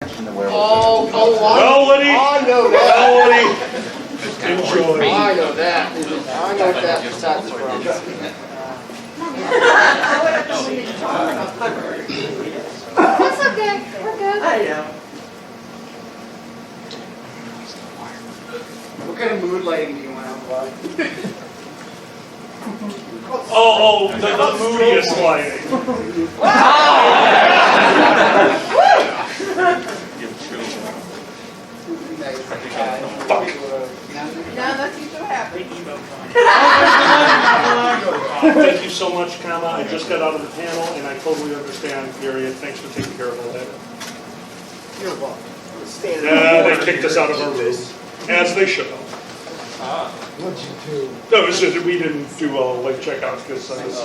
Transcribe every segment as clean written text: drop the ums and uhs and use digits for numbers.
Oh, Melody! I know that. Melody! Enjoy. I know that. I know what that starts from. That's okay. We're good. I know. What kind of mood lighting do you want on blood? Oh, the moodiest lighting. No, that's usually what happens. Thank you so much, Kama. I just got out of the panel, and I totally understand, period. Thanks for taking care of all that. You're welcome. Yeah, they kicked us out of our room, as they should have. What'd you do? No, it was just that we didn't do late checkout because I was,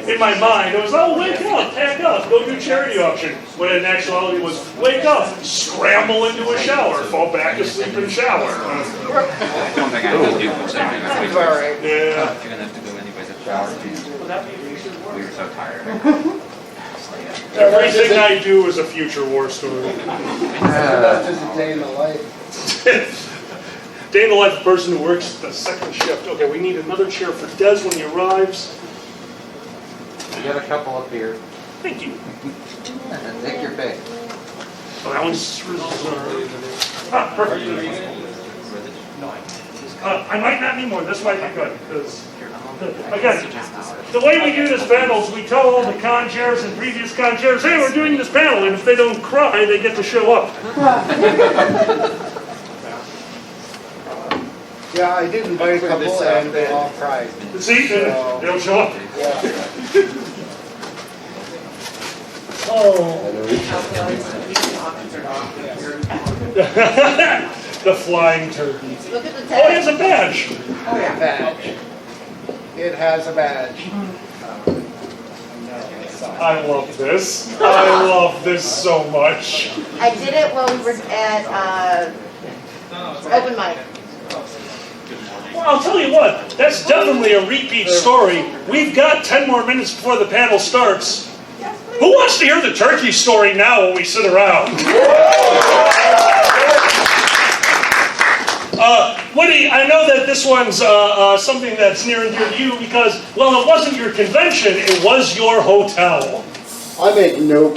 in my mind, it was, oh, wake up, pack up, go do charity auction. When in actuality was, wake up, scramble into a shower, fall back asleep in shower. I don't think I have to do the same thing. That's all right. Yeah. You're gonna have to go anyways at shower. We were so tired. Everything I do is a future war story. That's just a day in the life. Day in the life of a person who works the second shift. Okay, we need another chair for Des when he arrives. We got a couple up here. Thank you. Take your pick. Oh, that one's reserved. Ah, perfect. I might not need more. This might be good because, again, the way we do this panel is we tell all the con chairs and previous con chairs, hey, we're doing this panel, and if they don't cry, they get to show up. Yeah, I did invite a couple and they all cried. See, they don't show up. Yeah. Oh. The flying turkey. Look at the Oh, it tag. has a badge. Oh yeah, badge. It has a badge. I love this. I love this so much. I did it when we were at open mic. Well, I'll tell you what, that's definitely a repeat story. We've got 10 more minutes before the panel starts. Who wants to hear the turkey story now when we sit around? Woody, I know that this one's something that's near and dear to you because, well, it wasn't your convention, it was your hotel. I make no. Wow,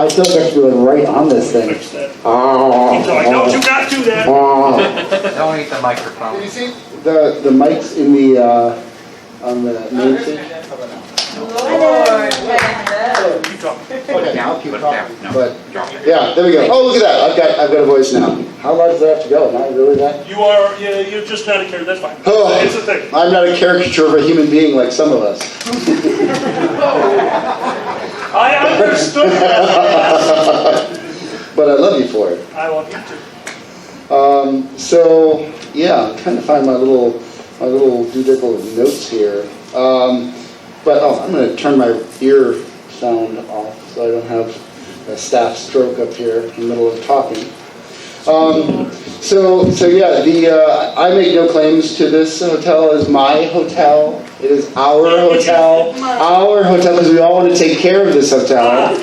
I feel like I should be right on this thing. Fix that. No, do not do that. Don't eat the microphone. Did you see? The mics in the on the main stage. Keep talking. Okay, I'll keep talking. No. But yeah, there we go. Oh, look at that! I've got a voice now. How loud does that have to go? Am I really that? You are, yeah, you're just not a character, that's fine. Oh, It's a thing. I'm not a caricature of a human being like some of us. I understood that. But I love you for it. I love you too. So yeah, I'm trying to find my little doodle of notes here. But I'm going to turn my ear sound off so I don't have a staff stroke up here in the middle of talking. So yeah, I make no claims to this hotel as my hotel. It is our hotel. Our hotel, because we all want to take care of this hotel.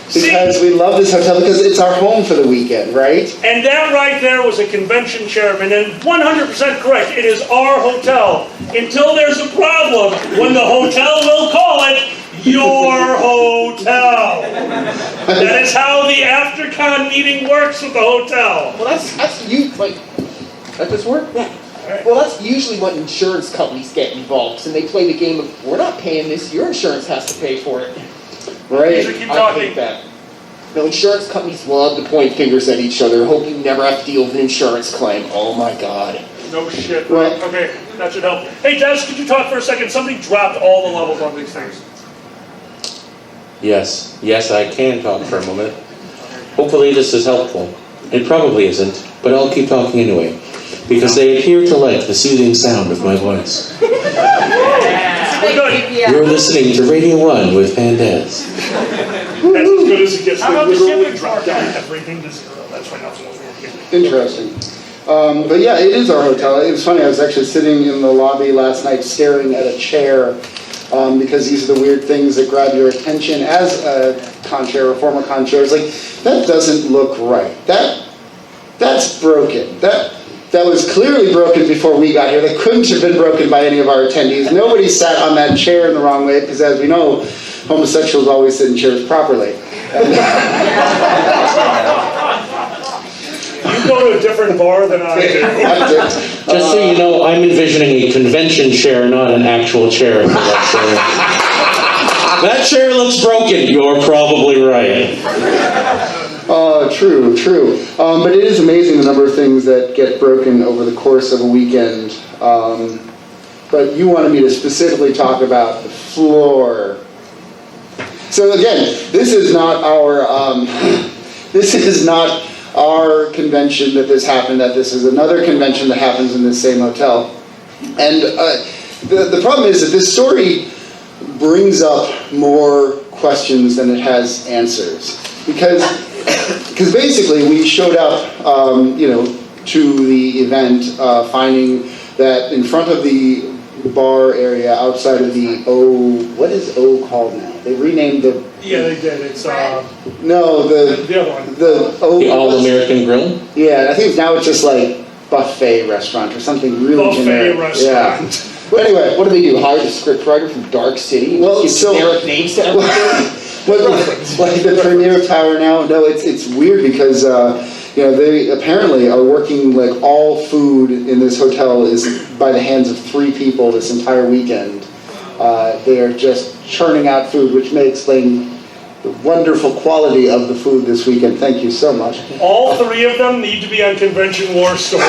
Because we love this hotel because it's our home for the weekend, right? And that right there was a convention chairman, and 100% correct. It is our hotel. Until there's a problem, when the hotel will call it your hotel. That is how the AfterCon meeting works with the hotel. Well, that's you like. That does work. Yeah. Well, that's usually what insurance companies get involved, and they play the game of we're not paying this. Your insurance has to pay for it. Right. So keep I talking. hate that. No, insurance companies love to point fingers at each other, hope you never have to deal with an insurance claim. Oh my God. No shit. Well- Okay, that should help. Hey, Des, could you talk for a second? Somebody dropped all the levels on these things. Yes, I can talk for a moment. Hopefully this is helpful. It probably isn't, but I'll keep talking anyway, because they appear to like the soothing sound of my voice. We're good. You're listening to Radio 1 with Pandez. That's as good as it gets. They literally dropped down everything to zero. That's why nothing was working. Interesting. But yeah, it is our hotel. It was funny, I was actually sitting in the lobby last night staring at a chair because these are the weird things that grab your attention as a conchair or former conchair. It's like, that doesn't look right. That's broken. That was clearly broken before we got here. That couldn't have been broken by any of our attendees. Nobody sat on that chair in the wrong way, because as we know, homosexuals always sit in chairs properly. You go to a different bar than I do. Just so you know, I'm envisioning a convention chair, not an actual chair. That chair looks broken. You're probably right. True. But it is amazing the number of things that get broken over the course of a weekend. But you wanted me to specifically talk about the floor. So again, this is not our convention that this happened at. This is another convention that happens in this same hotel. And the problem is that this story brings up more questions than it has answers. Because basically we showed up, to the event, finding that in front of the bar area outside of the what is O called now? They renamed the... Yeah, they did. It's, no, the other one. The All-American Grill? Yeah, I think now it's just like buffet restaurant or something really generic. Restaurant. Yeah. But anyway, What do they do? Hire the scriptwriter from Dark City? Well, Give so- generic names to everything? like the Premier Tower now? No, it's weird because they apparently are working like all food in this hotel is by the hands of 3 people this entire weekend. They are just churning out food, which may explain the wonderful quality of the food this weekend. Thank you so much. All 3 of them need to be on Convention War Stories.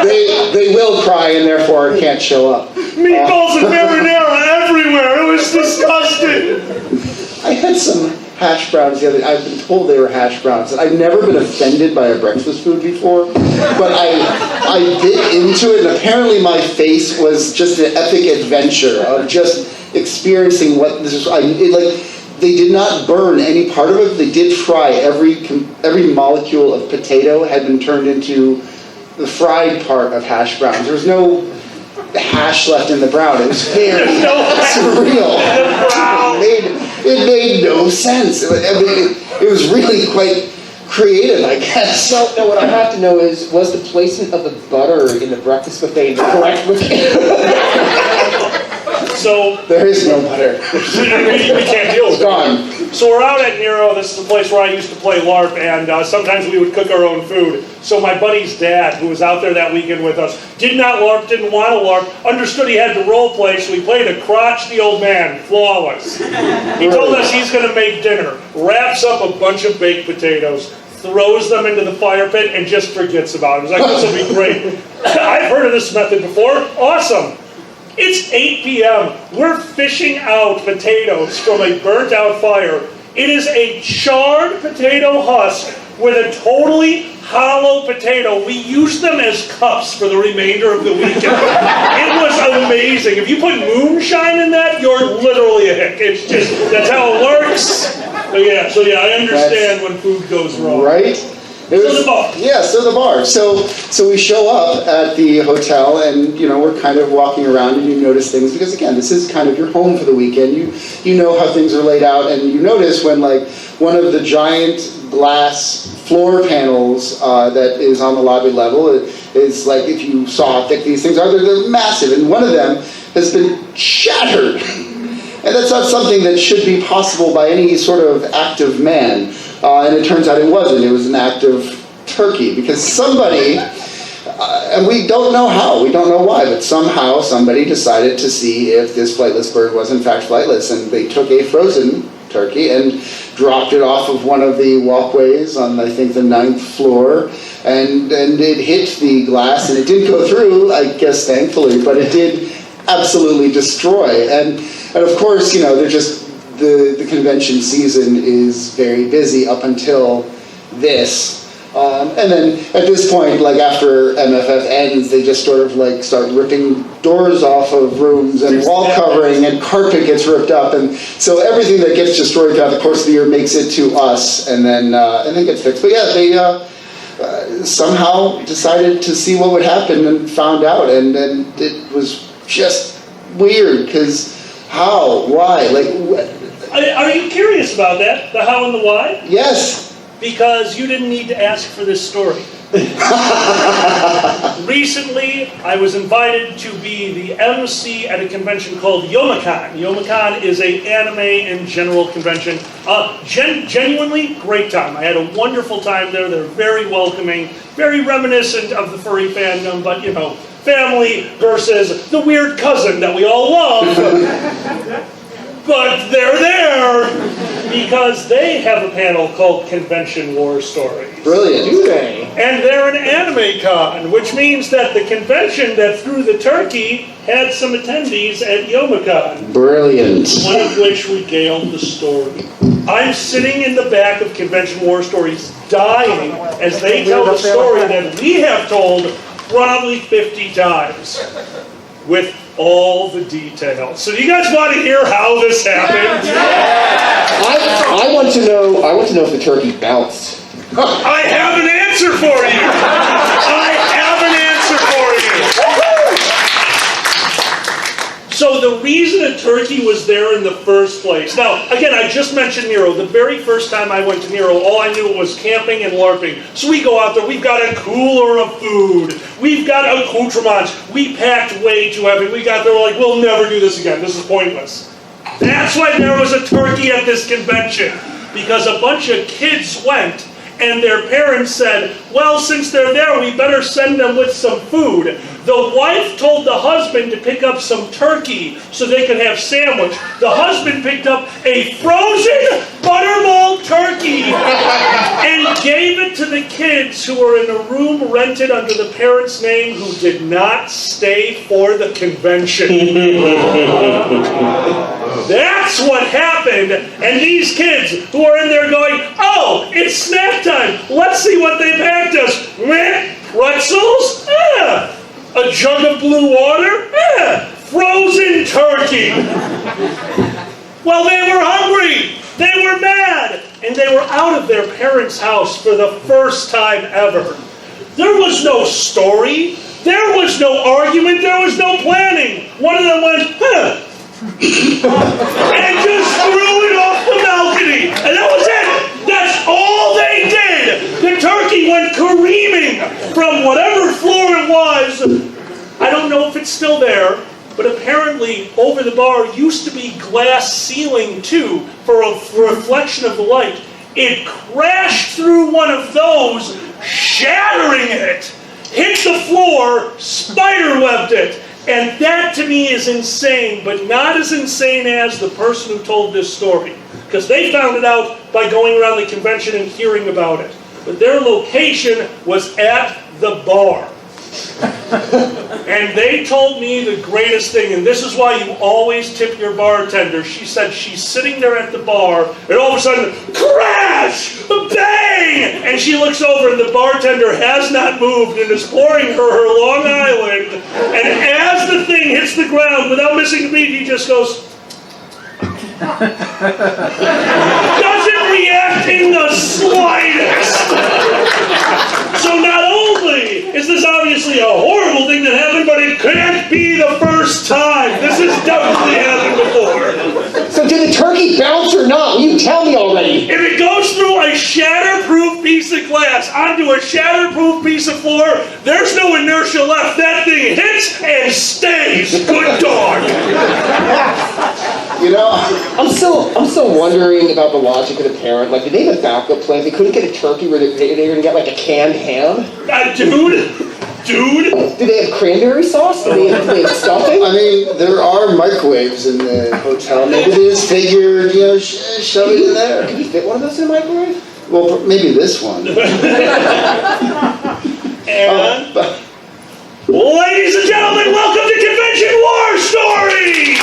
They will cry and therefore can't show up. Meatballs and marinara everywhere. It was disgusting. I had some hash browns the other day. I've been told they were hash browns. I've never been offended by a breakfast food before, but I bit into it, and apparently my face was just an epic adventure of just experiencing what this is. They did not burn any part of it. They did fry. Every molecule of potato had been turned into the fried part of hash browns. There was no hash left in the brown. It was very surreal. It made no sense. It was really quite creative, I guess. No, what I have to know is, was the placement of the butter in the breakfast buffet in the correct location? So there is no butter. we can't deal with It's gone. So we're out at Nero. This is the place where I used to play LARP, and sometimes we would cook our own food. So my buddy's dad, who was out there that weekend with us, did not LARP, didn't want to LARP, understood he had to role play, so he played a crotchety old man, flawless. He told us he's going to make dinner, wraps up a bunch of baked potatoes, throws them into the fire pit, and just forgets about it. He's like, this will be great. I've heard of this method before. Awesome. It's 8 p.m. We're fishing out potatoes from a burnt-out fire. It is a charred potato husk with a totally hollow potato. We used them as cups for the remainder of the weekend. It was amazing. If you put moonshine in that, you're literally a hick. It's just, that's how it works. So yeah, I understand when food goes wrong. Right? So the bar. Yeah, so the bar. So we show up at the hotel, and we're kind of walking around, and you notice things because again, this is kind of your home for the weekend. You know how things are laid out, and you notice when like one of the giant glass floor panels that is on the lobby level is like, if you saw how thick these things are, they're massive, and one of them has been shattered. And that's not something that should be possible by any sort of active man. And it turns out it wasn't. It was an act of turkey. Because somebody, and we don't know how, we don't know why, but somehow somebody decided to see if this flightless bird was in fact flightless. And they took a frozen turkey and dropped it off of one of the walkways on, I think, the 9th floor. And it hit the glass, and it didn't go through, I guess, thankfully, but it did absolutely destroy. And of course, they're just, the convention season is very busy up until this. And then at this point, like after MFF ends, they just sort of like start ripping doors off of rooms and wall covering, and carpet gets ripped up. And so everything that gets destroyed throughout the course of the year makes it to us and then gets fixed. But yeah, they somehow decided to see what would happen and found out. And it was just weird, because how? Why? Like, Are you curious about that? The how and the why? yes. Because you didn't need to ask for this story. Recently, I was invited to be the MC at a convention called Youmacon. Youmacon is an anime and general convention. Genuinely great time. I had a wonderful time there. They're very welcoming, very reminiscent of the furry fandom, but you know, family versus the weird cousin that we all love. But they're there because they have a panel called Convention War Stories. Brilliant. Do they? And they're an anime con, which means that the convention that threw the turkey had some attendees at Youmacon. Brilliant. One of which regaled the story. I'm sitting in the back of Convention War Stories dying as they tell the story that we have told probably 50 times with all the details. So do you guys want to hear how this happened? I want to know if the turkey bounced. I have an answer for you. So the reason a turkey was there in the first place. Now, again, I just mentioned Nero. The very first time I went to Nero, all I knew was camping and LARPing. So we go out there, we've got a cooler of food, we've got accoutrements, we packed way too heavy. We got there, we're like, we'll never do this again, this is pointless. That's why there was a turkey at this convention. Because a bunch of kids went, and their parents said, well, since they're there, we better send them with some food. The wife told the husband to pick up some turkey so they could have sandwich. The husband picked up a frozen butterball turkey and gave it to the kids who were in a room rented under the parents' name who did not stay for the convention. That's what happened. And these kids who are in there going, oh, it's snack time. Let's see what they packed us. Meh, pretzels? Yeah. A jug of blue water? Yeah. Frozen turkey. Well, they were hungry. They were mad. And they were out of their parents' house for the first time ever. There was no story. There was no argument. There was no planning. One of them went, huh. And just threw it off the balcony. And that was it. That's all they did. The turkey went careening from whatever floor it was. I don't know if it's still there, but apparently over the bar used to be glass ceiling too for a reflection of the light. It crashed through one of those, shattering it, hit the floor, spiderwebbed it. And that to me is insane, but not as insane as the person who told this story. Because they found it out by going around the convention and hearing about it. But their location was at the bar. And they told me the greatest thing, and this is why you always tip your bartender. She said she's sitting there at the bar, and all of a sudden, crash! Bang! And she looks over, and the bartender has not moved and is pouring her Long Island. And as the thing hits the ground, without missing a beat, he just goes... doesn't react in the slightest. So not only is this obviously a horrible thing that happened, but it can't be the first time. This has definitely happened before. So did the turkey bounce or not? Will you tell me already? If it goes through a shatterproof piece of glass onto a shatterproof piece of floor, there's no inertia left. That thing hits and stays. Good dog. You know, I'm still wondering about the logic of the parent. Like, did they have a backup plan? They couldn't get a turkey where they were going to get like a canned ham? Dude. Do they have cranberry sauce? Do they have stuffing? I mean, there are microwaves in the hotel. Maybe they just figured, shove it in there. Can you fit one of those in the microwave? Well, maybe this one. And, ladies and gentlemen, welcome to Convention War Stories!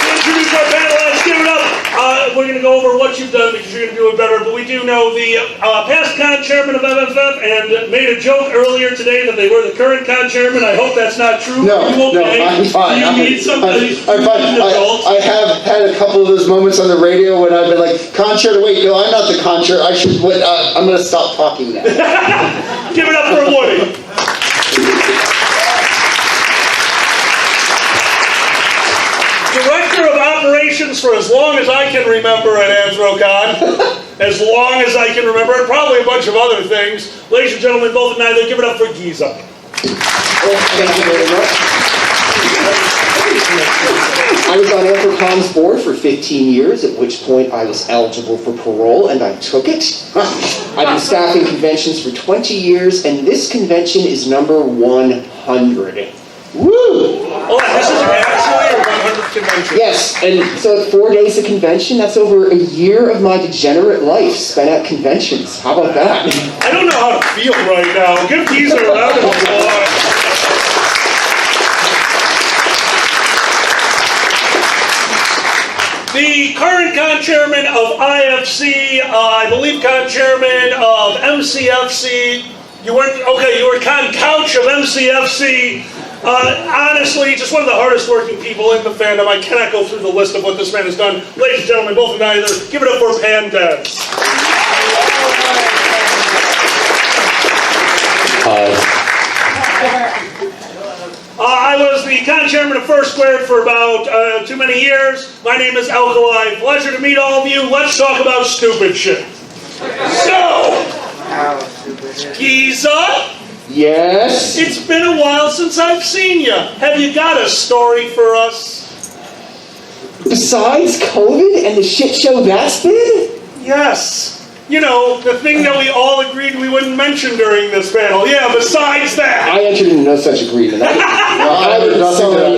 Introduce our panelists, give it up. We're going to go over what you've done because you're going to do it better, but we do know the past con chairman of MFF and made a joke earlier today that they were the current con chairman. I hope that's not true. No, okay? I'm fine. Do you need somebody? I'm fine. I have had a couple of those moments on the radio when I've been like, con chair, wait, no, I'm not the con chair. I should, I'm going to stop talking now. Give it up for Woody. as long as I can remember at Anthrocon. As long as I can remember, and probably a bunch of other things. Ladies and gentlemen, both and neither, give it up for Giza. Thank you very much. I was on Anthrocon's board for 15 years, at which point I was eligible for parole, and I took it. I've been staffing conventions for 20 years, and this convention is number 100. Woo! Oh, this is actually a 100th convention. Yes, and so at 4 days of convention, that's over a year of my degenerate life spent at conventions. How about that? I don't know how to feel right now. Give Giza a round of applause. The current con-chairman of IFC, I believe con-chairman of MCFC, you were con-couch of MCFC. Honestly, just one of the hardest working people in the fandom. I cannot go through the list of what this man has done. Ladies and gentlemen, both and neither, give it up for Pandez. I was the con-chairman of First Squared for about too many years. My name is Alkali. Pleasure to meet all of you. Let's talk about stupid shit. So, Giza? Yes? It's been a while since I've seen you. Have you got a story for us? Besides COVID and the shit show that's been? Yes. You know, the thing that we all agreed we wouldn't mention during this panel. Yeah, besides that. I entered into no such agreement. I didn't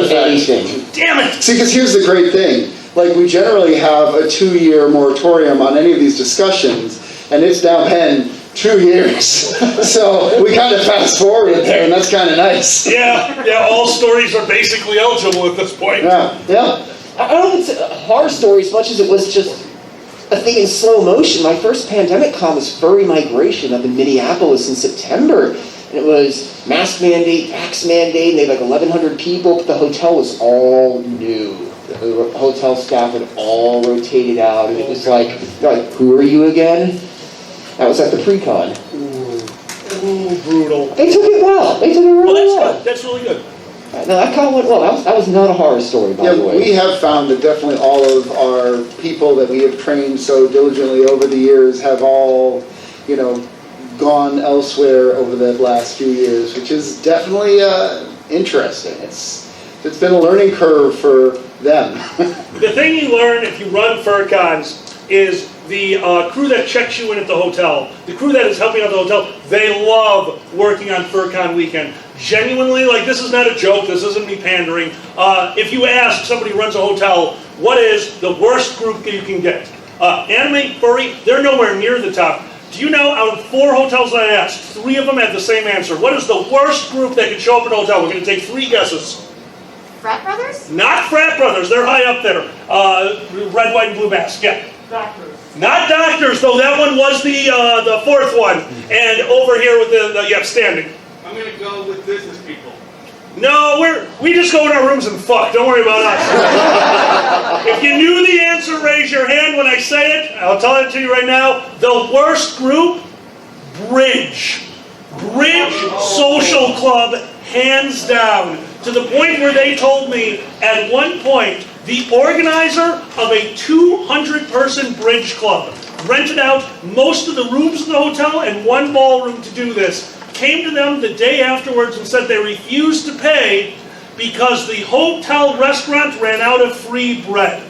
say anything. Damn it. See, because here's the great thing. Like, we generally have a 2-year moratorium on any of these discussions, and it's now been 2 years. So we kind of fast forward there, and that's kind of nice. Yeah, all stories are basically eligible at this point. Yeah. I don't think it's a horror story as much as it was just a thing in slow motion. My first pandemic con was furry migration up in Minneapolis in September. And it was mask mandate, vax mandate, and they had like 1,100 people, but the hotel was all new. The hotel staff had all rotated out, and it was like, they're like, who are you again? That was at the pre-con. Ooh, brutal. They took it well. They took it really well. That's good. That's really good. No, that con went well. That was not a horror story, by the way. We have found that definitely all of our people that we have trained so diligently over the years have all, gone elsewhere over the last few years, which is definitely interesting. It's been a learning curve for them. The thing you learn if you run fur cons is the crew that checks you in at the hotel, the crew that is helping out the hotel, they love working on FurCon weekend. Genuinely, like, this is not a joke, this isn't me pandering. If you ask somebody who runs a hotel, what is the worst group that you can get? Anime, furry, they're nowhere near the top. Do you know, out of 4 hotels that I asked, 3 of them had the same answer. What is the worst group that could show up at a hotel? We're going to take 3 guesses. Frat Brothers? Not frat brothers, they're high up there. Red, white, and blue mask, yeah. Doctors. Not doctors, though that one was the 4th one. And over here with the standing. I'm going to go with business people. No, we just go in our rooms and fuck. Don't worry about us. If you knew the answer, raise your hand when I say it. I'll tell it to you right now. The worst group, Bridge. Bridge Social Club, hands down. To the point where they told me at one point, the organizer of a 200-person bridge club rented out most of the rooms in the hotel and 1 ballroom to do this. Came to them the day afterwards and said they refused to pay because the hotel restaurant ran out of free bread.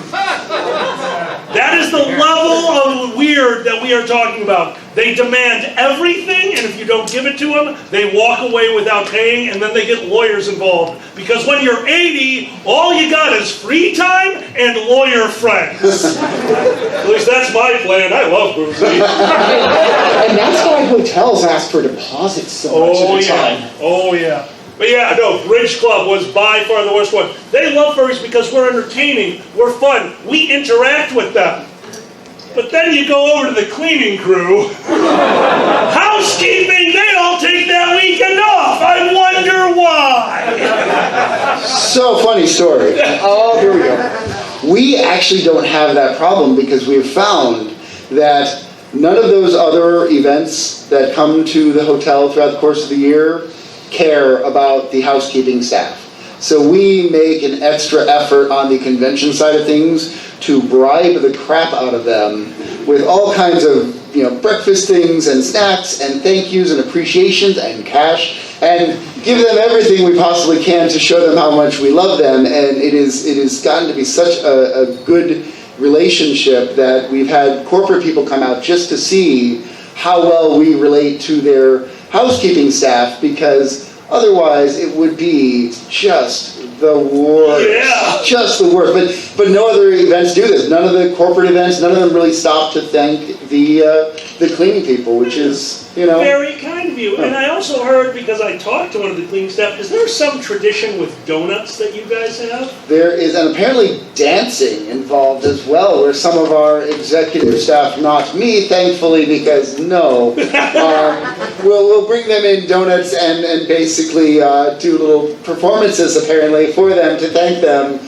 That is the level of weird that we are talking about. They demand everything, and if you don't give it to them, they walk away without paying, and then they get lawyers involved. Because when you're 80, all you got is free time and lawyer friends. At least that's my plan. I love boozy. And that's why hotels ask for deposits so much of the time. Oh, yeah. But yeah, no, Bridge Club was by far the worst one. They love furries because we're entertaining, we're fun, we interact with them. But then you go over to the cleaning crew. Housekeeping, they all take that weekend off. I wonder why. So, funny story. Oh, here we go. We actually don't have that problem because we've found that none of those other events that come to the hotel throughout the course of the year care about the housekeeping staff. So we make an extra effort on the convention side of things to bribe the crap out of them with all kinds of breakfast things and snacks and thank yous and appreciations and cash, and give them everything we possibly can to show them how much we love them. And it has gotten to be such a good relationship that we've had corporate people come out just to see how well we relate to their housekeeping staff, because otherwise it would be just the worst. Yeah. Just the worst. But no other events do this. None of the corporate events, none of them really stop to thank the cleaning people, which is, Very kind of you. And I also heard, because I talked to one of the cleaning staff, is there some tradition with donuts that you guys have? There is, and apparently dancing involved as well, where some of our executive staff, not me, thankfully, because no, we'll bring them in donuts and basically do little performances, apparently, for them to thank them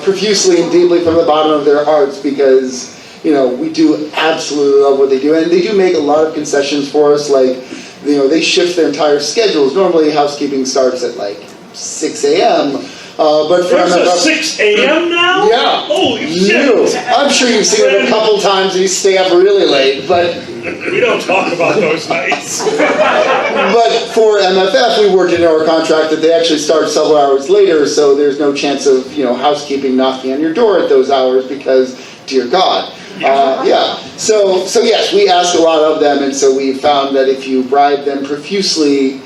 profusely and deeply from the bottom of their hearts, because we do absolutely love what they do. And they do make a lot of concessions for us, like, they shift their entire schedules. Normally housekeeping starts at like 6 a.m. But for There's a 6 a.m. now? Yeah. Holy shit. I'm sure you've seen it a couple times and you stay up really late, but We don't talk about those nights. but for MFF, we worked into our contract that they actually start several hours later, so there's no chance of housekeeping knocking on your door at those hours, because, dear God. So yes, we ask a lot of them, and so we found that if you bribe them profusely,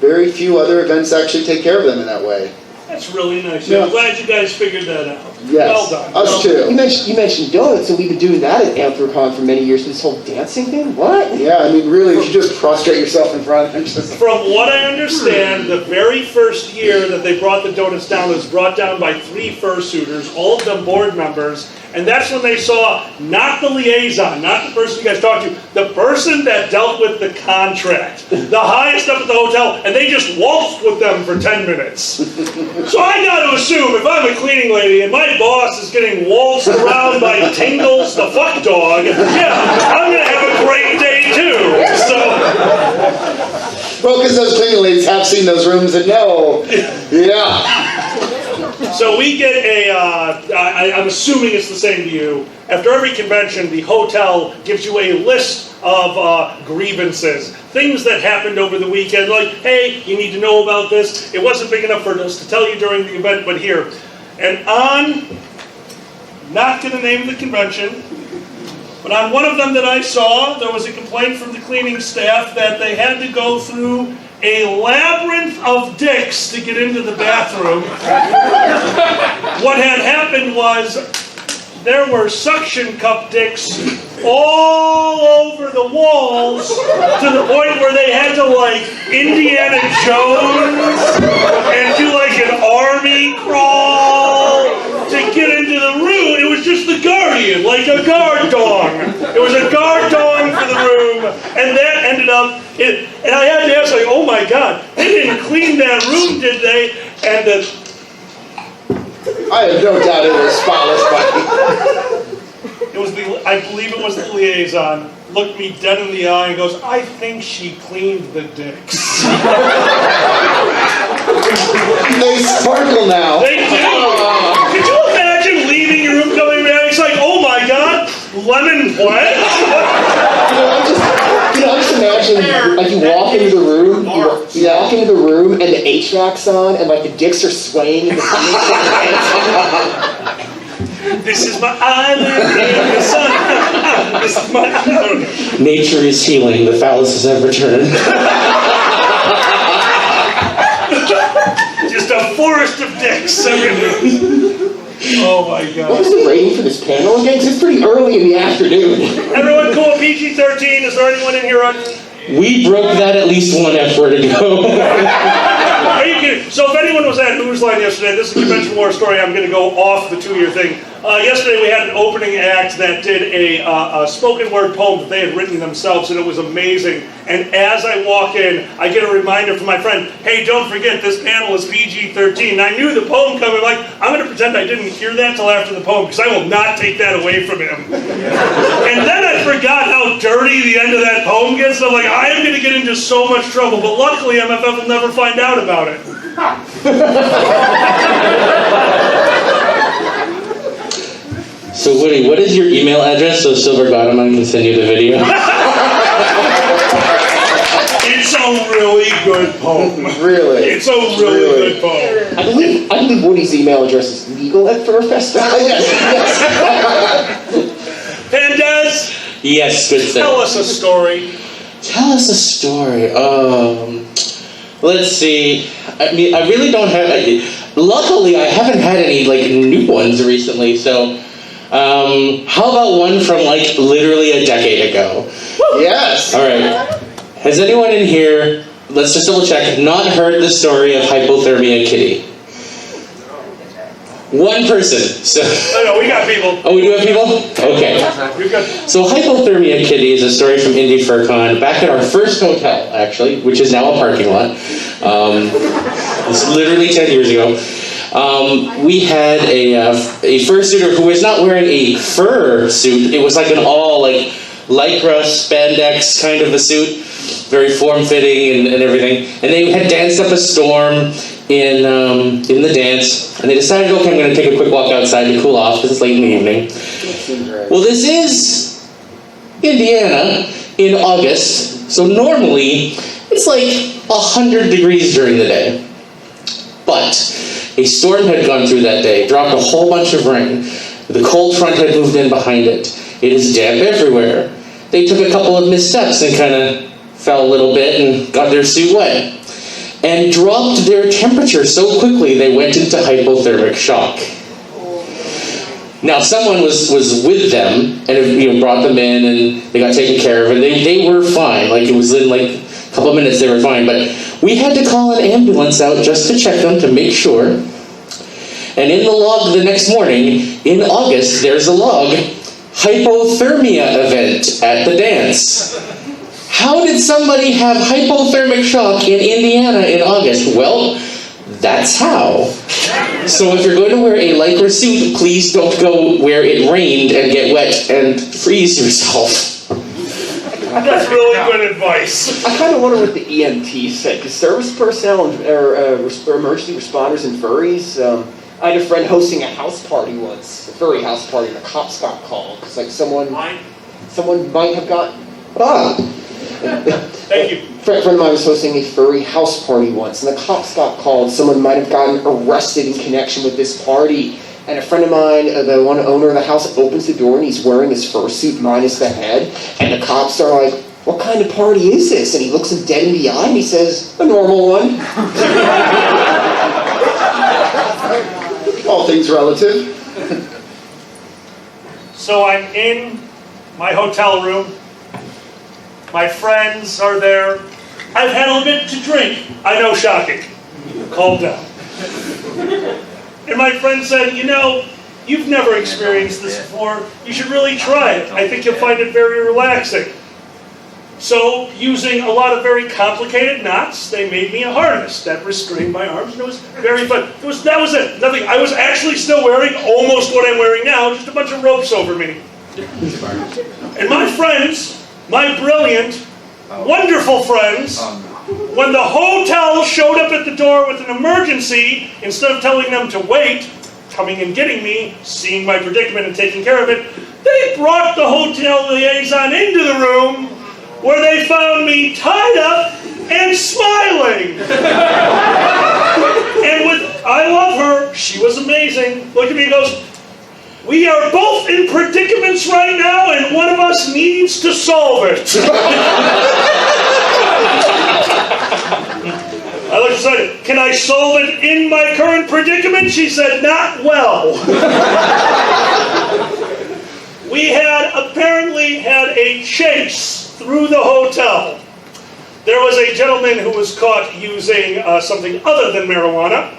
very few other events actually take care of them in that way. That's really nice. Yeah. I'm glad you guys figured that out. Yes, Well done. us too. You mentioned donuts, and we've been doing that at Anthrocon for many years. This whole dancing thing, what? Yeah, I mean, really, if you just prostrate yourself in front and just... From what I understand, the very first year that they brought the donuts down, it was brought down by 3 fursuiters, all of them board members, and that's when they saw not the liaison, not the person you guys talked to, the person that dealt with the contract, the highest up at the hotel, and they just waltzed with them for 10 minutes. So I got to assume, if I'm a cleaning lady and my boss is getting waltzed around by Tingles the fuck dog, yeah, I'm going to have a great day too. So... Well, because those cleaning ladies have seen those rooms and know. Yeah. So we get I'm assuming it's the same to you. After every convention, the hotel gives you a list of grievances, things that happened over the weekend, like, hey, you need to know about this. It wasn't big enough for us to tell you during the event, but here. And not going to name the convention, but on one of them that I saw, there was a complaint from the cleaning staff that they had to go through a labyrinth of dicks to get into the bathroom. What had happened was there were suction cup dicks all over the walls, to the point where they had to, like, Indiana Jones and do like an army crawl to get into the room. It was just the Guardian, like a guard dong. It was a guard dong for the room, and that ended up, and I had to ask, like, oh my God, they didn't clean that room, did they? And I have no doubt it was spotless, buddy. I believe it was the liaison, looked me dead in the eye and goes, I think she cleaned the dicks. They sparkle now. They do. Could you imagine leaving your room, coming back? It's like, oh my God, lemon pledge? I just imagine, like, you walk into the room, you walk into the room, and the HVAC's on, and, like, the dicks are swaying in the This is my island in the sun. This is my island. Nature is healing. The phalluses have returned. Just a forest of dicks everywhere. Oh my What God. was the rating for this panel again? 'Cause it's pretty early in the afternoon. Everyone cool? PG-13. Is there anyone in here on... We broke that at least one effort ago. Are you kidding? So if anyone was at Newsline yesterday, this is a convention war story. I'm going to go off the 2-year thing. Yesterday we had an opening act that did a spoken word poem that they had written themselves, and it was amazing. And as I walk in, I get a reminder from my friend, hey, don't forget, this panel is PG-13. And I knew the poem coming, like, I'm going to pretend I didn't hear that till after the poem, because I will not take that away from him. And then I forgot how dirty the end of that poem gets, and I'm like, I am going to get into so much trouble, but luckily MFF will never find out about it. So Woody, what is your email address so Silver Godamon can send you the video? It's a really good poem. Really? It's a really good poem. I believe Woody's email address is legal at Furfest. Pandez, Yes, good sir. tell us a story. Tell us a story. Let's see. I mean, I really don't have. Luckily, I haven't had any like new ones recently. So, how about one from like literally a decade ago? Yes. All right. Has anyone in here? Let's just double check. Not heard the story of Hypothermia Kitty? One person. So. No, we got people. Oh, we do have people? Okay. We've got. So Hypothermia Kitty is a story from Indy FurCon, back at our first hotel, actually, which is now a parking lot. It's literally 10 years ago. We had a fursuiter who was not wearing a fur suit. It was like an all like lycra spandex kind of a suit, very form-fitting and everything. And they had danced up a storm in the dance, and they decided, okay, I'm going to take a quick walk outside to cool off because it's late in the evening. Well, this is Indiana in August, so normally it's like 100 degrees during the day. But a storm had gone through that day, dropped a whole bunch of rain. The cold front had moved in behind it. It is damp everywhere. They took a couple of missteps and kind of fell a little bit and got their suit wet. And dropped their temperature so quickly they went into hypothermic shock. Now someone was with them and brought them in and they got taken care of and they were fine. Like it was in like a couple of minutes they were fine. But we had to call an ambulance out just to check them to make sure. And in the log the next morning, in August, there's a log, hypothermia event at the dance. How did somebody have hypothermic shock in Indiana in August? Well, that's how. So if you're going to wear a lycra suit, please don't go where it rained and get wet and freeze yourself. That's really good advice. I kind of wonder what the EMT said, because service personnel or emergency responders and furries, I had a friend hosting a house party once, a furry house party, and the cops got called. It's like someone might have got... Thank you. A friend of mine was hosting a furry house party once, and the cops got called. Someone might have gotten arrested in connection with this party. And a friend of mine, the one owner of the house, opens the door, and he's wearing his fursuit minus the head. And the cops are like, "What kind of party is this?" And he looks him dead in the eye, and he says, "A normal one." All things relative. So I'm in my hotel room. My friends are there. I've had a bit to drink. I know, shocking. Calm down. And my friend said, you've never experienced this before. You should really try it. I think you'll find it very relaxing. So, using a lot of very complicated knots, they made me a harness that restrained my arms. And it was very fun. That was it. Nothing. I was actually still wearing almost what I'm wearing now, just a bunch of ropes over me. And my friends, my brilliant, wonderful friends, when the hotel showed up at the door with an emergency, instead of telling them to wait, coming and getting me, seeing my predicament and taking care of it, they brought the hotel liaison into the room where they found me tied up and smiling. And I love her, she was amazing. Look at me and goes, "We are both in predicaments right now, and one of us needs to solve it." I looked and said, "Can I solve it in my current predicament?" She said, "Not well." We apparently had a chase through the hotel. There was a gentleman who was caught using something other than marijuana.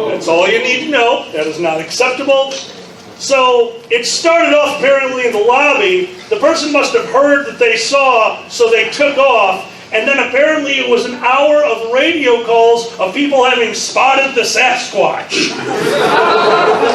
That's all you need to know. That is not acceptable. So it started off apparently in the lobby. The person must have heard that they saw, so they took off. And then apparently it was an hour of radio calls of people having spotted the Sasquatch.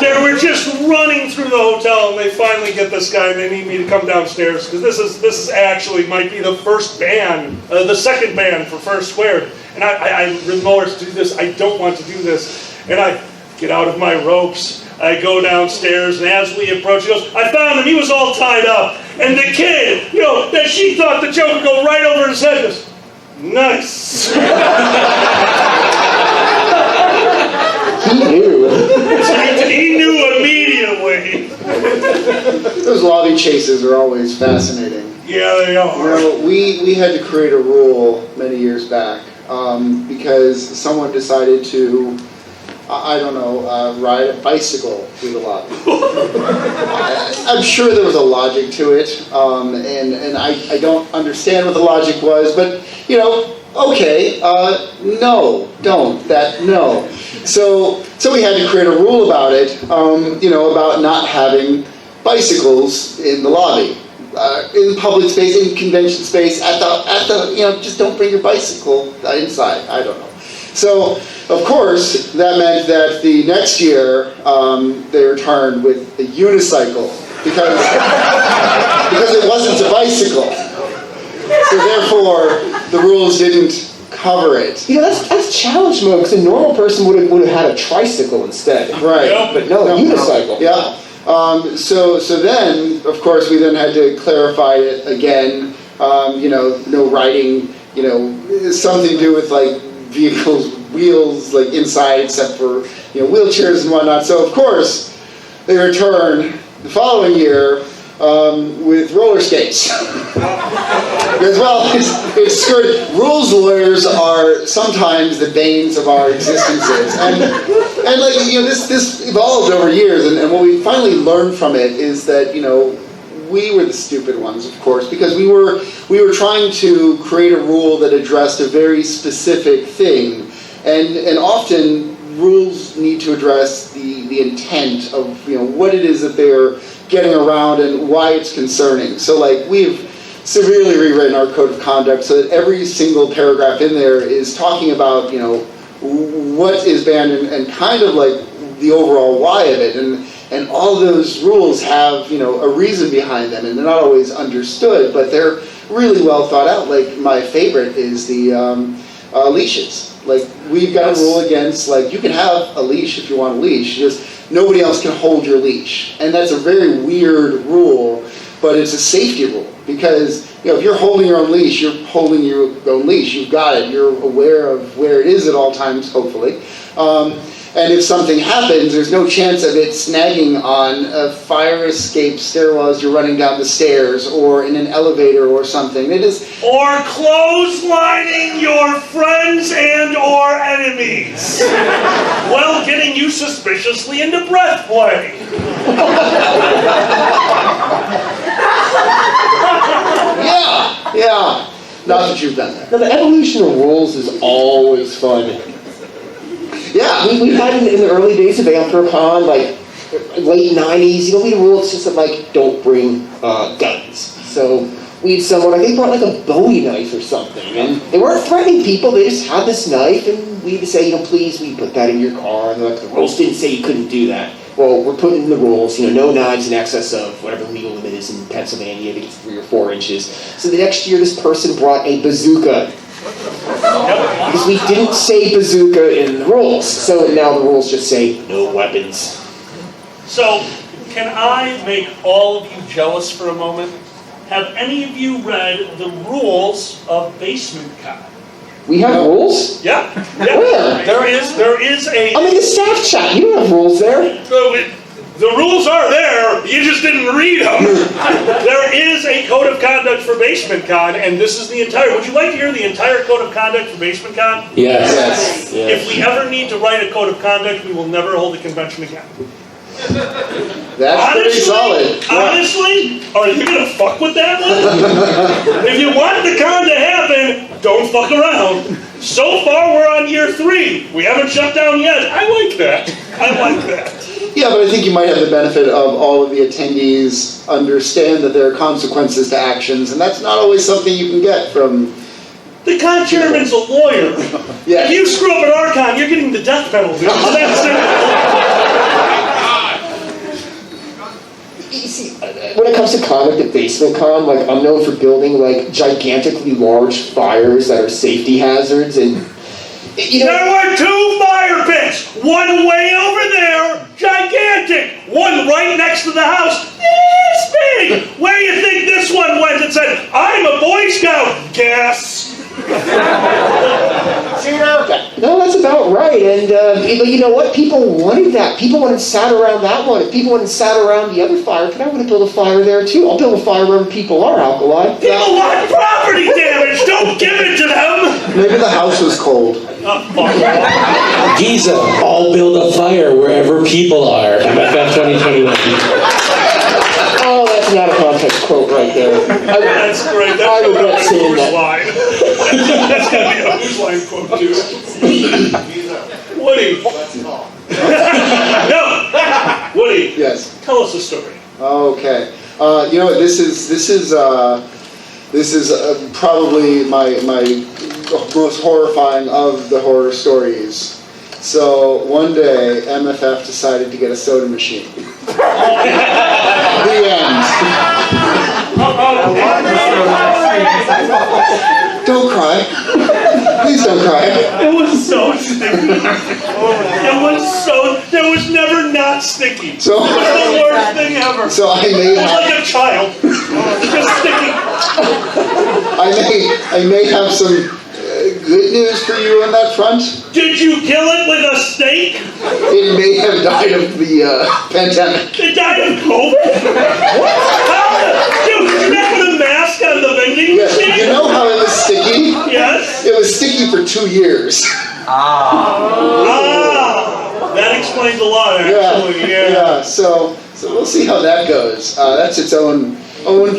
They were just running through the hotel, and they finally get this guy, and they need me to come downstairs, because this is actually might be the first ban, the second ban for First Squared. And I'm remorse to do this. I don't want to do this. And I get out of my ropes. I go downstairs, and as we approach, she goes, I found him, he was all tied up. And the kid, that she thought the joke would go right over his head, goes, nice. He knew. He knew immediately. Those lobby chases are always fascinating. Yeah, they are. We had to create a rule many years back because someone decided to, ride a bicycle through the lobby. I'm sure there was a logic to it, and I don't understand what the logic was, but, okay, no, don't, no. So we had to create a rule about it, about not having bicycles in the lobby, in public space, in convention space, at the just don't bring your bicycle inside. I don't know. So, of course, that meant that the next year they returned with a unicycle because it wasn't a bicycle. So therefore, the rules didn't cover it. That's challenge mode, because a normal person would have had a tricycle instead. Right. But no, unicycle. Yeah. So then, of course, we then had to clarify it again. No riding. Something to do with like vehicles, wheels, like inside, except for wheelchairs and whatnot. So of course, they returned the following year with roller skates. Because, it's good. Rules lawyers are sometimes the banes of our existences. And this evolved over years, and what we finally learned from it is that, we were the stupid ones, of course, because we were trying to create a rule that addressed a very specific thing. And often rules need to address the intent of, what it is that they're getting around and why it's concerning. So we've severely rewritten our code of conduct so that every single paragraph in there is talking about, what is banned and kind of like the overall why of it. And all those rules have, a reason behind them, and they're not always understood, but they're really well thought out. Like, my favorite is the leashes. Like, we've got a rule against, you can have a leash if you want a leash, just nobody else can hold your leash. And that's a very weird rule, but it's a safety rule. Because, if you're holding your own leash, you're holding your own leash. You've got it. You're aware of where it is at all times, hopefully. And if something happens, there's no chance of it snagging on a fire escape stairwell as you're running down the stairs, or in an elevator or something. It is. Or clotheslining your friends and or enemies. While getting you suspiciously into breath play. Yeah. Not that you've done that. Now, the evolution of rules is always fun. Yeah. We had in the early days of AmeriCon, late 90s, we had rules just that, don't bring guns. So we had someone, I think, brought a Bowie knife or something. And they weren't threatening people, they just had this knife, and we had to say, please, we put that in your car. And the rules didn't say you couldn't do that. Well, we're putting in the rules, no knives in excess of whatever the legal limit is in Pennsylvania. I think it's 3 or 4 inches. So the next year, this person brought a bazooka. Because we didn't say bazooka in the rules. So now the rules just say no weapons. So, can I make all of you jealous for a moment? Have any of you read the rules of Basement Con? We have rules? Yeah. Where? There is a... I'm in the staff chat. You don't have rules there. The rules are there, you just didn't read them. There is a code of conduct for Basement Con, and this is the entire... Would you like to hear the entire code of conduct for Basement Con? Yes. If we ever need to write a code of conduct, we will never hold a convention again. That's pretty solid. Honestly, are you going to fuck with that one? If you want the con to happen, don't fuck around. So far, we're on year 3. We haven't shut down yet. I like that. Yeah, but I think you might have the benefit of all of the attendees understand that there are consequences to actions, and that's not always something you can get from... The con chairman's a lawyer. Yeah. If you screw up an Archon, you're getting the death penalty. So that's it. You see, when it comes to conduct at Basement Con, I'm known for building gigantically large fires that are safety hazards, and there were 2 fire pits, one way over there Gigantic! One right next to the house, this big! Where do you think this one went and said, I'm a Boy Scout? Guess. No, that's about right. And you know what? People wanted that. People wanted sat around that one. If people wanted sat around the other fire pit, I want to build a fire there too. I'll build a fire wherever people are, Alkali. People want property damage! Don't give it to them! Maybe the house was cold. Giza, I'll build a fire wherever people are. MFF 2021. Oh, that's not a context quote right there. That's great. That's I regret saying who's that. line. That's gonna be a who's line quote too. Woody. No. Woody. Yes. Tell us a story. Okay. You know, this is probably my most horrifying of the horror stories. So one day, MFF decided to get a soda machine. The end. Don't cry. Please don't cry. It was so sticky. There was never not sticky. So, It was the worst thing ever. so I It may was have, like a child. Just sticky. I may have some good news for you on that front. Did you kill it with a stake? It may have died of the pandemic. It died of COVID? How? Dude, did you not put a mask on the vending Yeah, machine? you know how it was sticky? Yes? It was sticky for 2 years. That explains a lot, actually. Yeah. So we'll see how that goes. That's its own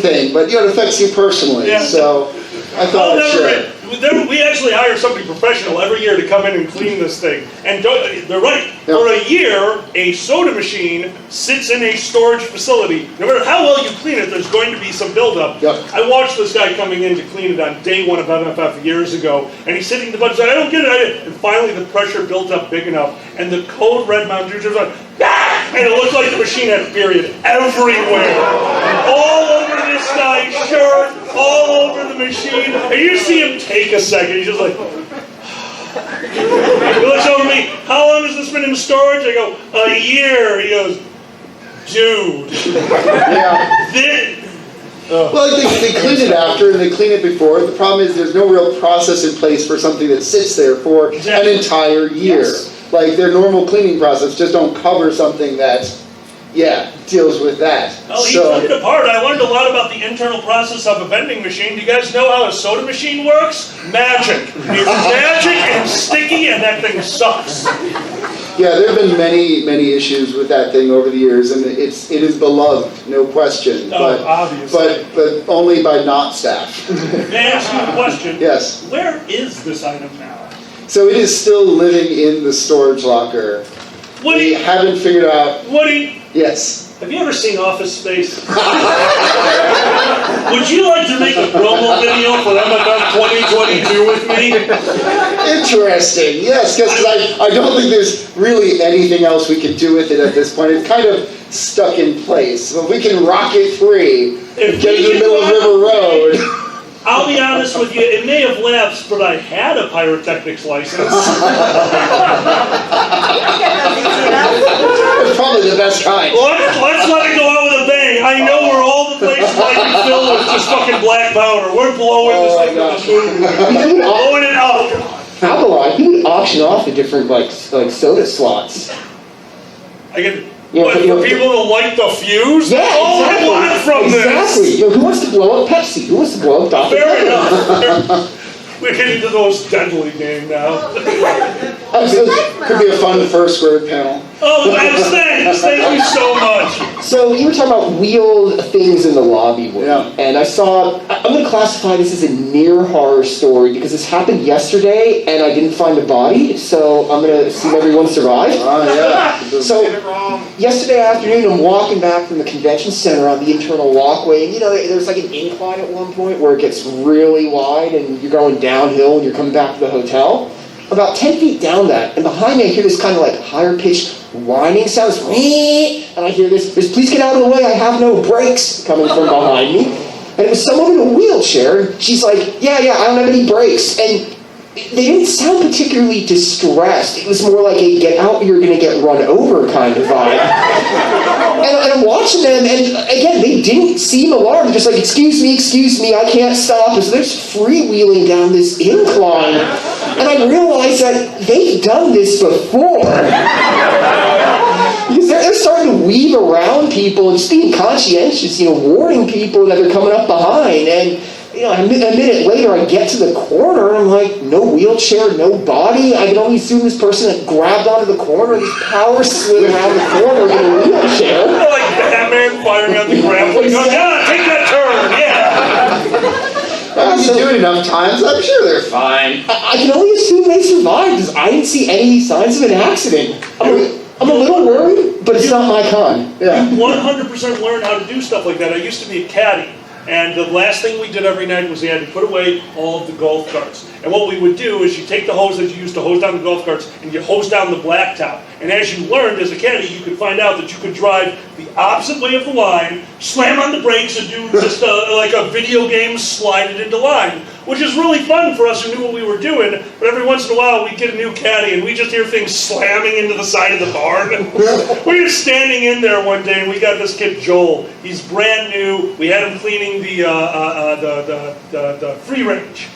thing, but it affects you personally. Yeah. So I thought I'd share. We actually hire somebody professional every year to come in and clean this thing. And they're right. Yep. For a year, a soda machine sits in a storage facility. No matter how well you clean it, there's going to be some buildup. Yep. I watched this guy coming in to clean it on day one of MFF years ago, and he's sitting at the bunch and said, I don't get it. And finally the pressure built up big enough, and the code red Mountain Dew was like, ah! And it looked like the machine had period everywhere. All over this guy's shirt, all over the machine. And you see him take a second. He's just like, he looks over at me, how long has this been in storage? I go, a year. He goes, dude. Yeah. Well, they clean it after and they clean it before. The problem is there's no real process in place for something that sits there for an entire year. Yes. Like their normal cleaning process just don't cover something that, deals with that. Oh, he took it apart. I learned a lot about the internal process of a vending machine. Do you guys know how a soda machine works? Magic. It's magic and sticky, and that thing sucks. Yeah, there have been many issues with that thing over the years, and it is beloved, no question. Oh, obviously. But only by not staff. May I ask you a question? Yes. Where is this item now? So it is still living in the storage locker. Woody, We haven't figured out. Woody, Yes. have you ever seen Office Space? Would you like to make a promo video for MFF 2022 with me? Interesting. Yes, because I don't think there's really anything else we can do with it at this point. It's kind of stuck in place. So if we can rock it free, If get we it in the can middle of rock River it Road. I'll be honest with you, it may have lapsed, but I had a pyrotechnics license. It's probably the best kind. Let's let it go out with a bang. I know where all the places might be filled with just fucking black powder. We're blowing this thing up. Blowing it up. Alkali, you would auction off the different like soda slots. I get Yeah, what, but, you for know, people to light the fuse? Yeah, That's all exactly. I want from Exactly. this. You know, who wants to blow up Pepsi? Who wants to blow up Dr. Fair Pepper? enough. We're getting to the most deadly game now. Could be a fun first grade panel. Oh, thanks. Thank you so much. So you were talking about wheeled things in the lobby, Woody. Yeah. And I'm going to classify this as a near horror story because this happened yesterday and I didn't find a body, so I'm going to assume everyone survived. Yeah. So yesterday afternoon, I'm walking back from the convention center on the internal walkway, and there's like an incline at one point where it gets really wide, and you're going downhill, and you're coming back to the hotel. About 10 feet down that, and behind me, I hear this kind of like higher pitched whining sound, and I hear this, "Please get out of the way! I have no brakes!" coming from behind me, and it was someone in a wheelchair. And she's like, "Yeah, I don't have any brakes," and they didn't sound particularly distressed. It was more like a get out, you're going to get run over kind of vibe. And I'm watching them, and again, they didn't seem alarmed. Just like, excuse me, I can't stop. And so they're just freewheeling down this incline. And I realized that they've done this before. Because they're starting to weave around people and just being conscientious, warning people that they're coming up behind. And a minute later, I get to the corner, and I'm like, no wheelchair, no body. I can only assume this person that grabbed onto the corner and just power slid around the corner in a wheelchair. Like Batman firing out the grappling gun. Yeah, take that turn, yeah. If you do it enough times, I'm sure they're fine. I can only assume they survived, because I didn't see any signs of an accident. I'm a little worried, but it's not my con. Yeah. You 100% learn how to do stuff like that. I used to be a caddy. And the last thing we did every night was we had to put away all of the golf carts. And what we would do is you take the hose that you used to hose down the golf carts and you hose down the blacktop. And as you learned as a caddy, you could find out that you could drive the opposite way of the line, slam on the brakes, and do just like a video game, slide it into line. Which is really fun for us who knew what we were doing. But every once in a while, we'd get a new caddy and we just hear things slamming into the side of the barn. We were standing in there one day and we got this kid, Joel. He's brand new. We had him cleaning the free range.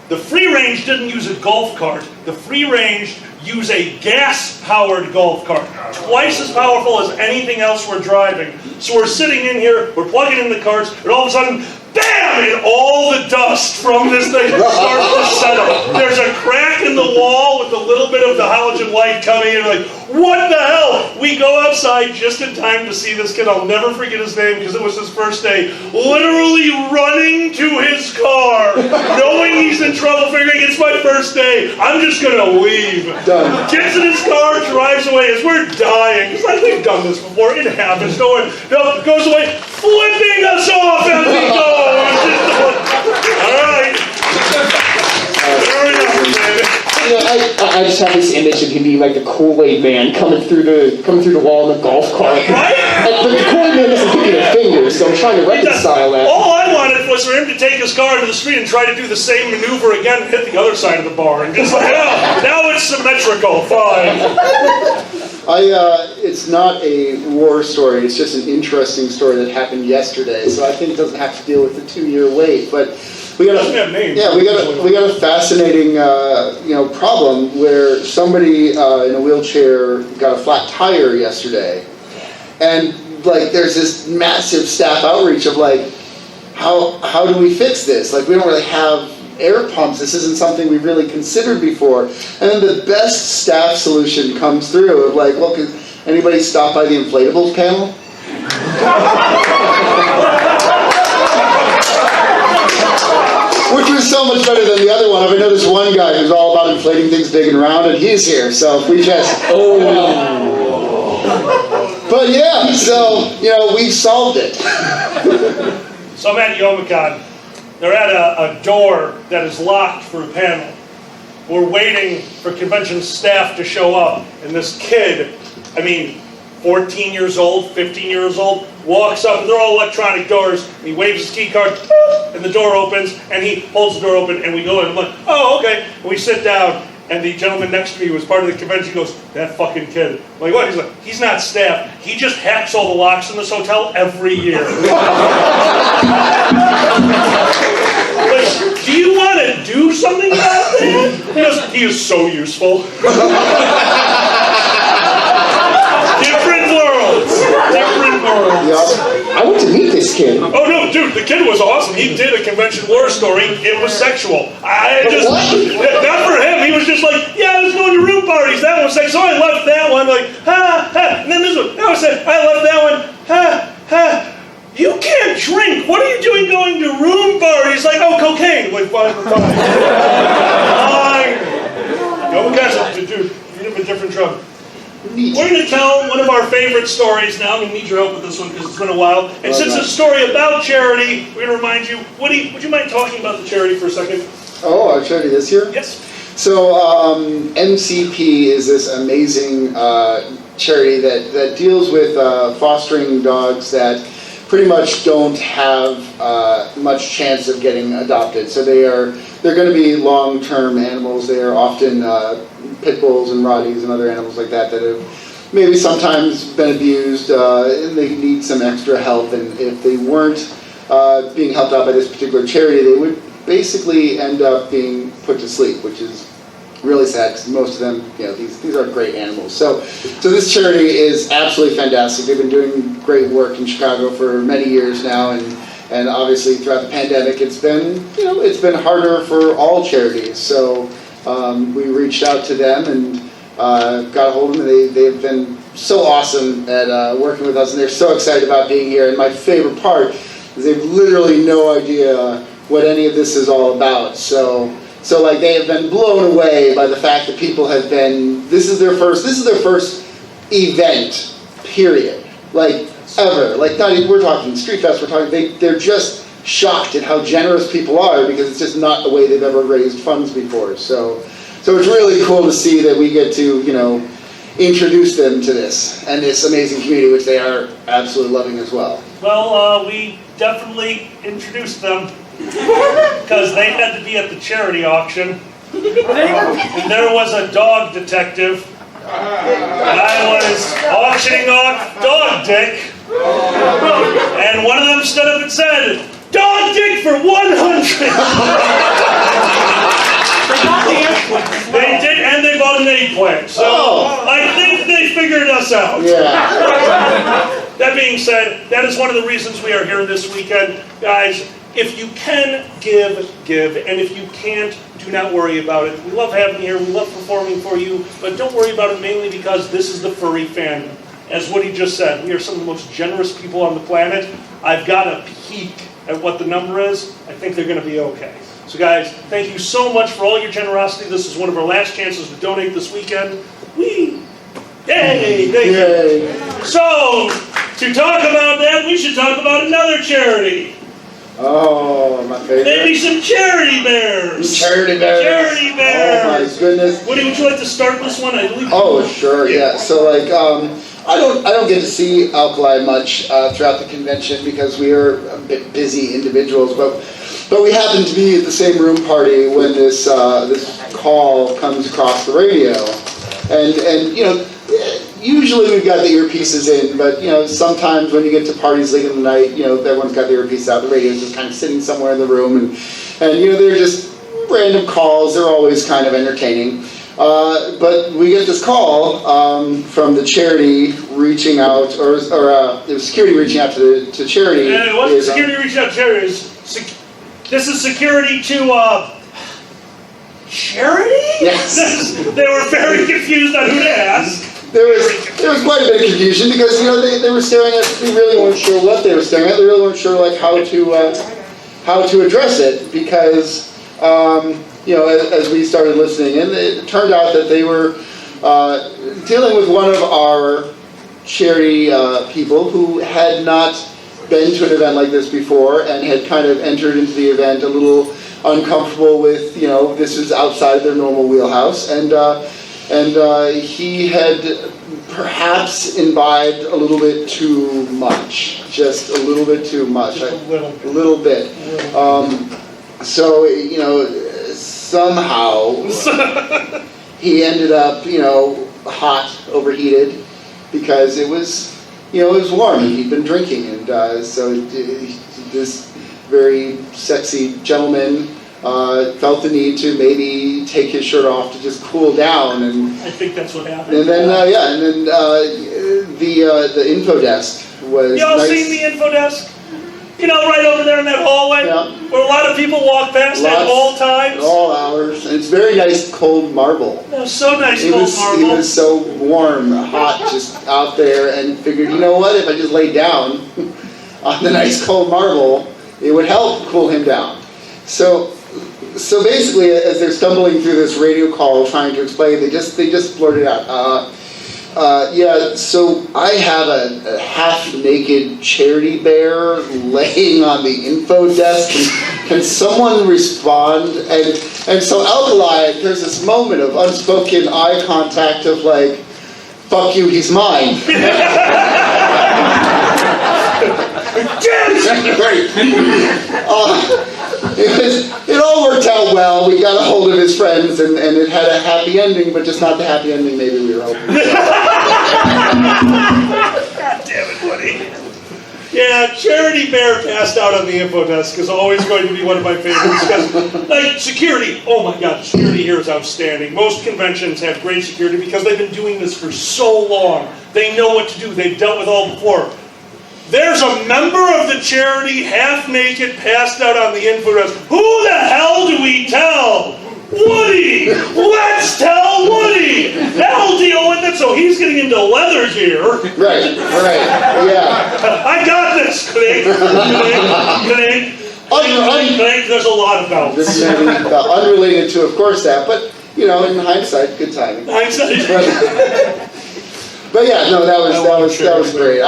The free range didn't use a golf cart. The free range used a gas-powered golf cart. Twice as powerful as anything else we're driving. So we're sitting in here, we're plugging in the carts, and all of a sudden, bam! And all the dust from this thing starts to settle. There's a crack in the wall with a little bit of the halogen light coming in. Like, what the hell? We go outside just in time to see this kid. I'll never forget his name because it was his first day. Literally running to his car, knowing he's in trouble, figuring it's my first day. I'm just going to leave. Done. Gets in his car, drives away as we're dying. It's like, we've done this before. It happens. No, goes away, flipping us off as we go. All right. Fair enough, baby. I just have this image of him being like the Kool-Aid man coming through the wall in the golf cart. Right? But the Kool-Aid man doesn't give you the fingers, so I'm trying to reconcile that. All I wanted was for him to take his car into the street and try to do the same maneuver again and hit the other side of the bar. And just like, now it's symmetrical. Fine. It's not a war story. It's just an interesting story that happened yesterday. So I think it doesn't have to deal with the 2-year wait. But we got a fascinating problem where somebody in a wheelchair got a flat tire yesterday, and like there's this massive staff outreach of like, how do we fix this? Like we don't really have air pumps. This isn't something we've really considered before. And then the best staff solution comes through of like, well, can anybody stop by the inflatables panel? Which was so much better than the other one. I know this one guy who's all about inflating things big and round, and he's here. So if we just But yeah, so we've solved it. So I'm at Youmacon. They're at a door that is locked for a panel. We're waiting for convention staff to show up, and this kid, 14 years old, 15 years old, walks up, and they're all electronic doors, and he waves his key card, and the door opens, and he holds the door open, and we go in. I'm like, oh, okay. And we sit down, and the gentleman next to me who was part of the convention goes, that fucking kid. I'm like, what? He's like, he's not staff. He just hacks all the locks in this hotel every year. Like, do you want to do something about that? He goes, he is so useful. Different worlds. I went to meet this kid. Oh no, dude, the kid was awesome. He did a convention war story. It was sexual. Not for him. He was just like, yeah, I was going to room parties. That one was sexual. So I left that one like, and then this one. I left that one, You can't drink. What are you doing going to room parties? Like, oh, cocaine. Like, fine. No, guys, dude, you have a different drug. We're going to tell one of our favorite stories now. I'm going to need your help with this one because it's been a while. And since it's a story about charity, we're going to remind you, Woody, would you mind talking about the charity for a second? Oh, our charity this year? Yes. So MCP is this amazing charity that deals with fostering dogs that pretty much don't have much chance of getting adopted. So they are they're going to be long-term animals. They are often pit bulls and rotties and other animals like that have maybe sometimes been abused, and they need some extra help. And if they weren't being helped out by this particular charity, they would basically end up being put to sleep, which is really sad because most of them, these are great animals. So this charity is absolutely fantastic. They've been doing great work in Chicago for many years now, and obviously throughout the pandemic, it's been harder for all charities. So we reached out to them and got a hold of them. They've been so awesome at working with us, and they're so excited about being here. And my favorite part is they've literally no idea what any of this is all about. So like they have been blown away by the fact that people have been. This is their first event, period. Like ever. Like not even, we're talking Street Fest. We're talking. They're just shocked at how generous people are because it's just not the way they've ever raised funds before. So it's really cool to see that we get to introduce them to this and this amazing community, which they are absolutely loving as well. Well, we definitely introduced them because they had to be at the charity auction. And there was a dog detective, and I was auctioning off dog dick, and one of them stood up and said, "Dog dick for 100." They did, and they bought an eggplant. So I think they figured us out. Yeah. That being said, that is one of the reasons we are here this weekend. Guys, if you can give, and if you can't, do not worry about it. We love having you here, we love performing for you, but don't worry about it mainly because this is the furry fandom. As Woody just said, we are some of the most generous people on the planet. I've got a peek at what the number is. I think they're going to be okay. So guys, thank you so much for all your generosity. This is one of our last chances to donate this weekend. Yay! Thank you. So, to talk about that, we should talk about another charity. Oh, my favorite. Maybe some charity bears. Charity bears. Charity bears. Oh my goodness. Woody, would you like to start this one? Oh, sure, yeah. So like, I don't get to see Alkali much throughout the convention because we are a bit busy individuals, but we happen to be at the same room party when this call comes across the radio, and usually we've got the earpieces in, but sometimes when you get to parties late in the night, everyone's got the earpieces out, the radio's just kind of sitting somewhere in the room, and they're just random calls. They're always kind of entertaining. But we get this call from the charity reaching out, or it was security reaching out to charity. And it wasn't security reaching out to charity. This is security to charity? Yes. They were very confused on who to ask. There was quite a bit of confusion because they were staring at. They really weren't sure what they were staring at. They really weren't sure like how to address it because. As we started listening, and it turned out that they were dealing with one of our charity people who had not been to an event like this before and had kind of entered into the event a little uncomfortable with, this is outside of their normal wheelhouse, and he had perhaps imbibed a little bit too much, just a little bit too much, a little bit. So, somehow he ended up, hot, overheated, because it was warm and he'd been drinking, and so this very sexy gentleman felt the need to maybe take his shirt off to just cool down, and I think that's what happened. And then the info desk was. Y'all nice. seen the info desk? Right over there in that hallway, where a lot of people walk past at all times. At all hours. And it's very nice cold marble. It was so nice cold marble. It was so warm, hot, just out there, and figured, what, if I just laid down on the nice cold marble, it would help cool him down. So basically, as they're stumbling through this radio call trying to explain, they just blurted out, so I have a half-naked charity bear laying on the info desk. Can someone respond? And so Alkali, there's this moment of unspoken eye contact of like, fuck you, he's mine. Great. it all worked out well. We got a hold of his friends, and it had a happy ending, but just not the happy ending maybe we were hoping. God damn it, Woody. Yeah, Charity Bear passed out on the info desk is always going to be one of my favorites. Because, like, security, oh my God, security here is outstanding. Most conventions have great security because they've been doing this for so long. They know what to do. They've dealt with all before. There's a member of the charity, half naked, passed out on the info desk. Who the hell do we tell? Woody! Let's tell Woody! That'll deal with it, so he's getting into leather gear. Right, yeah. I got this! Click, click, click, click. There's a lot of bells. This is unrelated to, of course, that, but, you know, in hindsight, good timing. But yeah, no, that was great.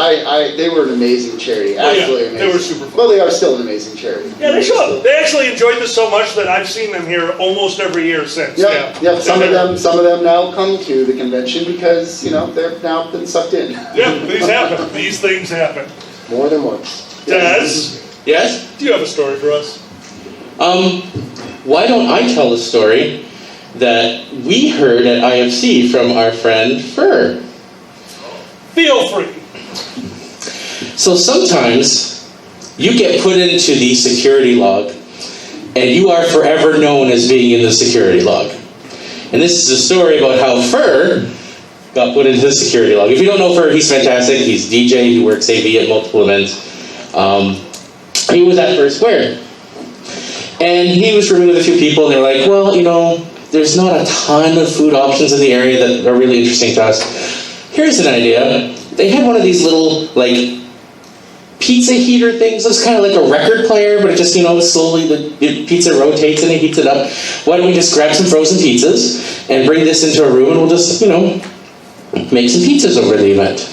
They were an amazing charity, absolutely amazing. They were super fun. Well, they are still an amazing charity. Yeah, they show up. They actually enjoyed this so much that I've seen them here almost every year since. Yep. Some of them now come to the convention because they've now been sucked in. Yeah, these happen. These things happen. More than once. Des? Yes? Do you have a story for us? Why don't I tell a story that we heard at IFC from our friend Fur? Feel free. So sometimes you get put into the security log and you are forever known as being in the security log. And this is a story about how Fur got put into the security log. If you don't know Fur, he's fantastic. He's DJ, he works AV at multiple events. He was at Fur Square. And he was rooming with a few people and they were like, well, there's not a ton of food options in the area that are really interesting to us. Here's an idea. They had one of these little, pizza heater things. It's kind of like a record player, but it just, slowly the pizza rotates and it heats it up. Why don't we just grab some frozen pizzas and bring this into a room and we'll just, make some pizzas over the event.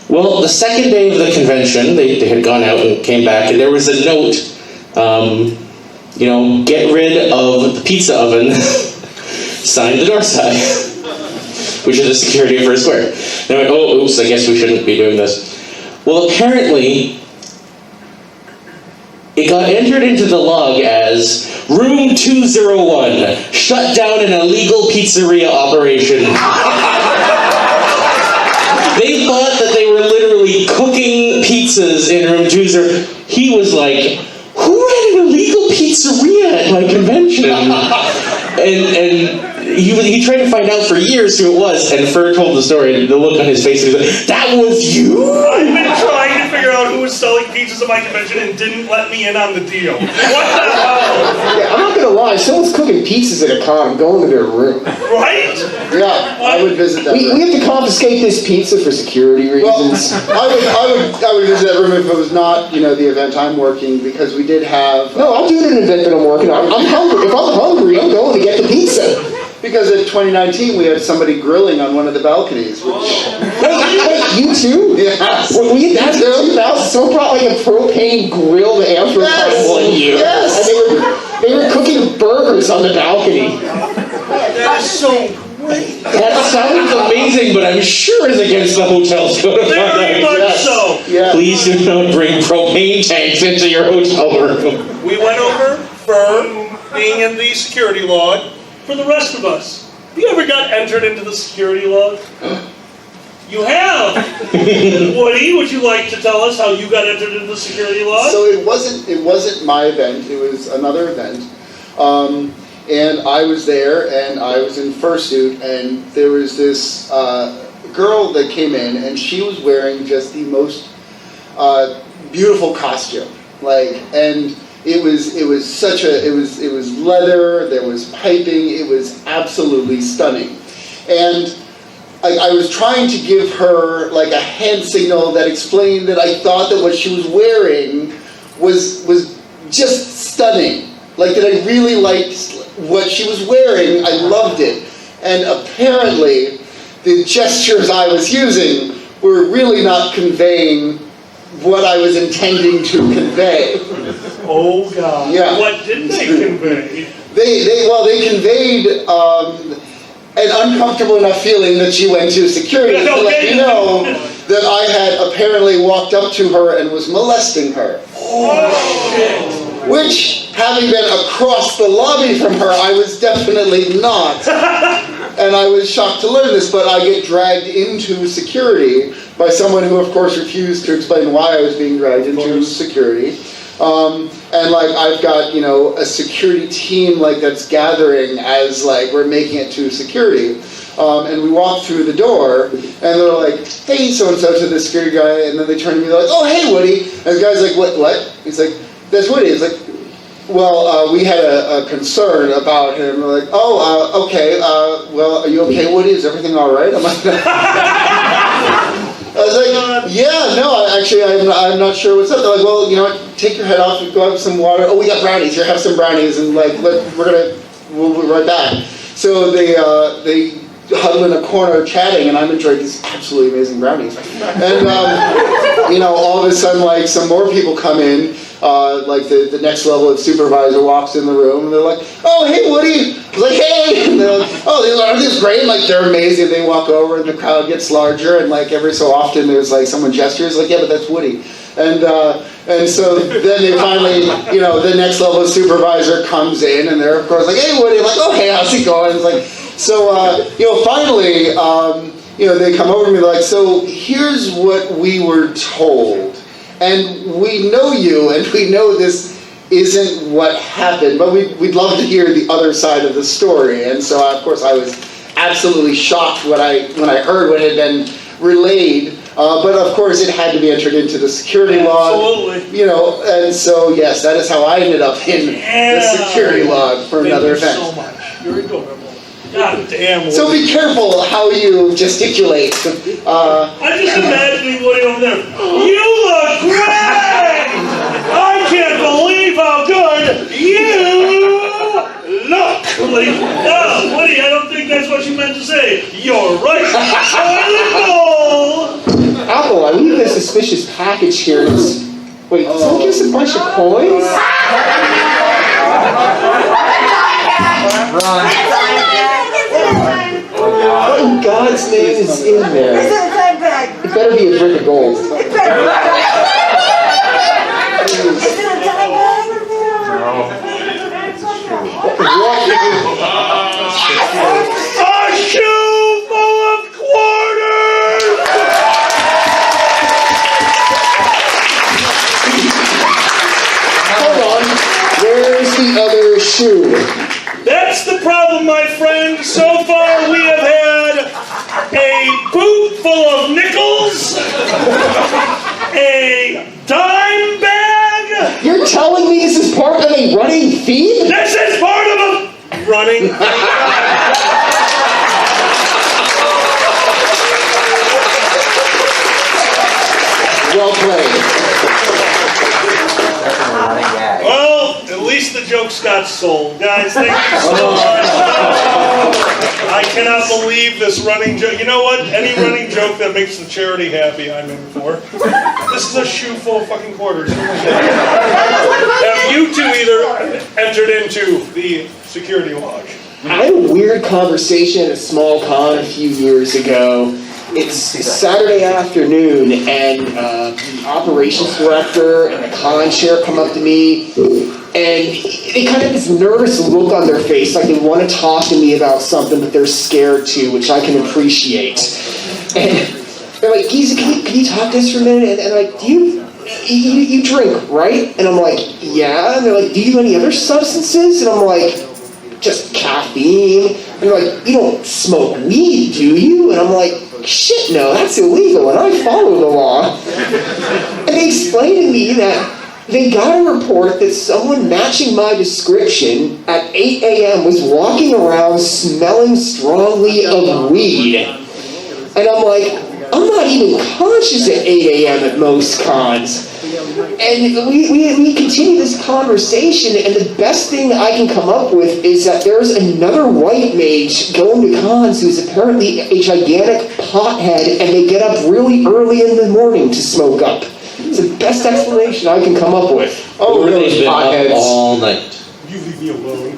Well, the second day of the convention, they had gone out and came back, and there was a note, get rid of the pizza oven, sign the door side. Which is the security of Fur Square. And I went, oh, oops, I guess we shouldn't be doing this. Well, apparently, it got entered into the log as Room 201, shut down an illegal pizzeria operation. They thought that they were literally cooking pizzas in Room 201. He was like, who ran an illegal pizzeria at my convention? And he tried to find out for years who it was, and Fur told the story, and the look on his face, he was like, that was you? I've been trying to figure out who was selling pizzas at my convention and didn't let me in on the deal. What the hell? Yeah, I'm not gonna lie, if someone's cooking pizzas at a con, I'm going to their room. Right? Yeah, I would visit that room. We have to confiscate this pizza for security reasons. Well, I would visit that room if it was not, the event I'm working, because we did have... No, I'll do it at an event that I'm working on. I'm hungry. If I'm hungry, I'm going to get the pizza. Because in 2019, we had somebody grilling on one of the balconies. Wait, you too? Yes. We had that in 2000. Someone brought a propane grill to Amsterdam one year. Yes. And they were cooking burgers on the balcony. That is so great. That sounds amazing, but I'm sure it's against the hotel's code of Very conduct. much so. Yeah. Please do not bring propane tanks into your hotel room. We went over for being in the security log. For the rest of us, have you ever got entered into the security log? You have! Woody, would you like to tell us how you got entered into the security log? So it wasn't my event, it was another event. And I was there, and I was in fursuit, and there was this girl that came in, and she was wearing just the most beautiful costume. It was leather, there was piping, it was absolutely stunning. And I was trying to give her a hand signal that explained that I thought that what she was wearing was just stunning. That I really liked what she was wearing, I loved it. And apparently, the gestures I was using were really not conveying what I was intending to convey. Oh God! Yeah. What did they convey? They conveyed an uncomfortable enough feeling that she went to security to let me know that I had apparently walked up to her and was molesting her. Oh shit! which, having been across the lobby from her, I was definitely not. And I was shocked to learn this, but I get dragged into security by someone who, of course, refused to explain why I was being dragged into security. And like I've got, you know, a security team like that's gathering as like we're making it to security. And we walk through the door, and they're like, "Hey, so-and-so," to the security guy, and then they turn to me, they're like, "Oh, hey, Woody." And the guy's like, what? He's like, "That's Woody." He's like, "Well, we had a concern about him." We're like, "Oh, okay, well, are you okay, Woody? Is everything all right?" I'm like, I was like, "Yeah, no, actually, I'm not sure what's up." They're like, "Well, you know what, take your head off and go have some water. Oh, we got brownies. Here, have some brownies, and like, we'll be right back." So they huddle in a corner chatting, and I'm enjoying these absolutely amazing brownies. And you know, all of a sudden, like some more people come in. Like the next level of supervisor walks in the room, and they're like, "Oh, hey, Woody." I was like, "Hey," and they're like, "Oh, aren't these great?" And, like, they're amazing. They walk over, and the crowd gets larger, and like every so often, there's like someone gestures, like, "Yeah, but that's Woody." And so then they finally, you know, the next level of supervisor comes in, and they're of course like, "Hey, Woody." I'm like, "Oh, hey, how's it going?" It's like, so you know, finally, you know, they come over to me like, "So here's what we were told. And we know you, and we know this isn't what happened, but we'd love to hear the other side of the story." And so, of course, I was absolutely shocked when I heard what had been relayed. But of course, it had to be entered into the security log. Absolutely. You know, and so yes, that is how I ended up in the security log for another event. Thank you so much. You're adorable. God damn. So be careful how you gesticulate. I'm just imagining Woody over there. You look great! I can't believe how good you look! Like, oh, Woody, I don't think that's what you meant to say. You're right. Toilet bowl! Apple, we have a suspicious package here. Wait, someone give us a bunch of coins? What in God's name is in there? It better be a brick of gold. A shoe full of quarters! Hold on. Where's the other shoe? That's the problem, my friend. So far, we have had a boot full of nickels, a dime bag. You're telling me this is part of a running theme? This is part of a running. Well played. Well, at least the jokes got sold. Guys, thank you so much. I cannot believe this running joke. You know what? Any running joke that makes the charity happy, I'm in for. This is a shoe full of fucking quarters. Have you two either entered into the security log? I had a weird conversation at a small con a few years ago. It's Saturday afternoon, and the operations director and the con chair come up to me, and they kind of this nervous look on their face, like they want to talk to me about something, but they're scared to, which I can appreciate. And they're like, "Geezy, can you talk to us for a minute?" And I'm like, "Do you drink, right?" And I'm like, "Yeah." And they're like, "Do you do any other substances?" And I'm like, "Just caffeine." And they're like, "You don't smoke weed, do you?" And I'm like, "Shit, no, that's illegal, and I follow the law." And they explained to me that they got a report that someone matching my description at 8 a.m. was walking around smelling strongly of weed. And I'm like, I'm not even conscious at 8 a.m. at most cons. And we continue this conversation, and the best thing I can come up with is that there's another white mage going to cons who's apparently a gigantic pothead, and they get up really early in the morning to smoke up. It's the best explanation I can come up with. Oh, really? They've been up Potheads. all night. You leave me alone.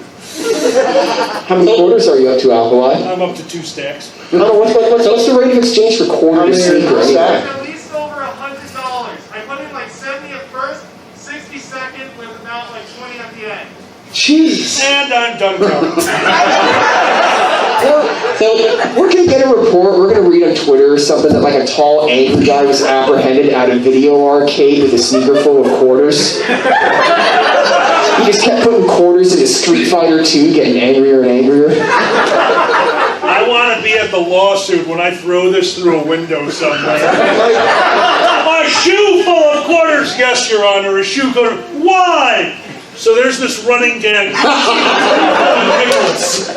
How many quarters are you up to, Alkali? I'm up to 2 stacks. I don't know, what's the rate of exchange for quarter sneaker anyway? At least over $100. I put in like 70 at first, 60 second with about like 20 Jeez. And I'm done counting. So we're gonna get a report. We're gonna read on Twitter or something that like a tall, angry guy was apprehended at a video arcade with a sneaker full of quarters. He just kept putting quarters into Street Fighter 2, getting angrier and angrier. I want to be at the lawsuit when I throw this through a window somewhere. A shoe full of quarters, yes, Your Honor, a shoe full of... Why? So there's this running gag. Nicholas.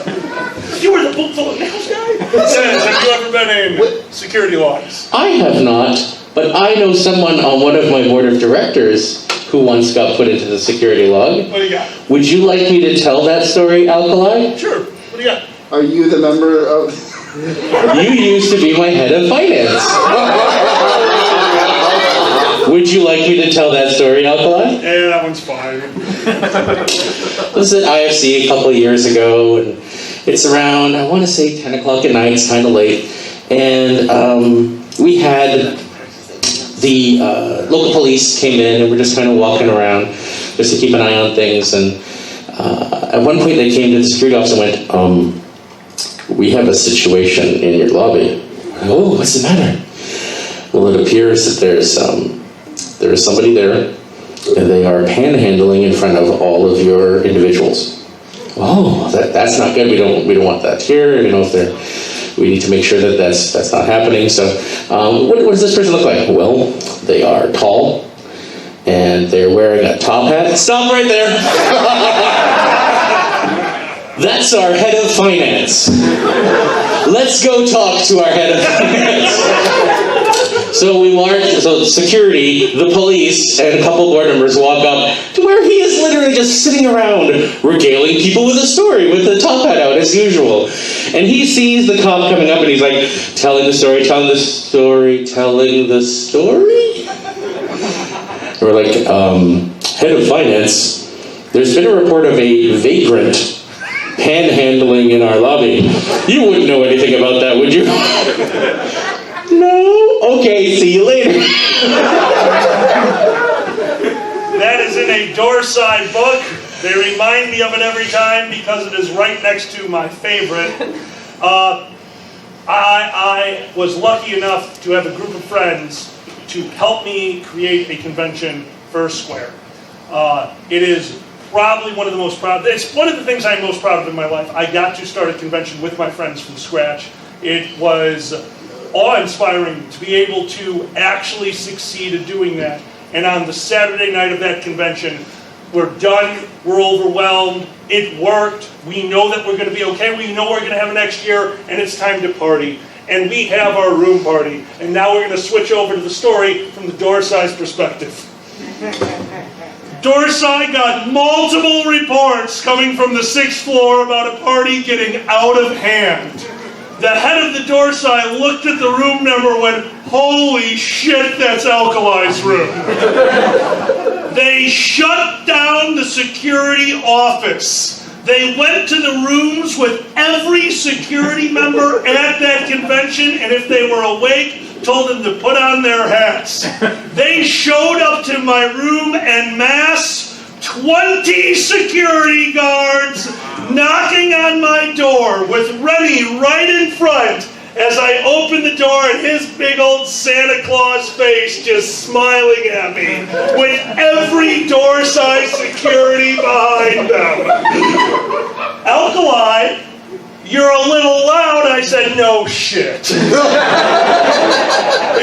You were the boot full of nickels guy? Says, have you ever been in security logs? I have not, but I know someone on one of my board of directors who once got put into the security log. What do you got? Would you like me to tell that story, Alkali? Sure. What do you got? Are you the member of... You used to be my head of finance. Would you like me to tell that story, Alkali? Yeah, that one's fine. This was at IFC a couple of years ago, and it's around, I want to say 10 o'clock at night, it's kind of late, and we had the local police came in, and we're just kind of walking around just to keep an eye on things, and at one point they came to the security office and went, we have a situation in your lobby. Oh, what's the matter? Well, it appears that there is somebody there, and they are panhandling in front of all of your individuals. Oh, that's not good. We don't want that here. You know, we need to make sure that that's not happening. So, what does this person look like? Well, they are tall, and they're wearing a top hat. Stop right there. That's our head of finance. Let's go talk to our head of finance. So security, the police, and a couple board members walk up to where he is literally just sitting around regaling people with a story with the top hat out as usual. And he sees the cop coming up and he's like, telling the story. And we're like, head of finance, there's been a report of a vagrant panhandling in our lobby. You wouldn't know anything about that, would you? No? Okay, see you later. That is in a Doorside book. They remind me of it every time because it is right next to my favorite. I was lucky enough to have a group of friends to help me create a convention for Square. It is probably one of the most proud. It's one of the things I'm most proud of in my life. I got to start a convention with my friends from scratch. It was awe-inspiring to be able to actually succeed at doing that. And on the Saturday night of that convention, we're done, we're overwhelmed, it worked, we know that we're going to be okay, we know we're going to have next year, and it's time to party. And we have our room party. And now we're going to switch over to the story from the Doorside's perspective. Doorside got multiple reports coming from the 6th floor about a party getting out of hand. The head of the Doorside looked at the room number and went, holy shit, that's Alkali's room. They shut down the security office. They went to the rooms with every security member at that convention, and if they were awake, told them to put on their hats. They showed up to my room en masse, 20 security guards knocking on my door with Rennie right in front as I opened the door and his big old Santa Claus face just smiling at me with every Doorside security behind them. Alkali, you're a little loud. I said, no shit. He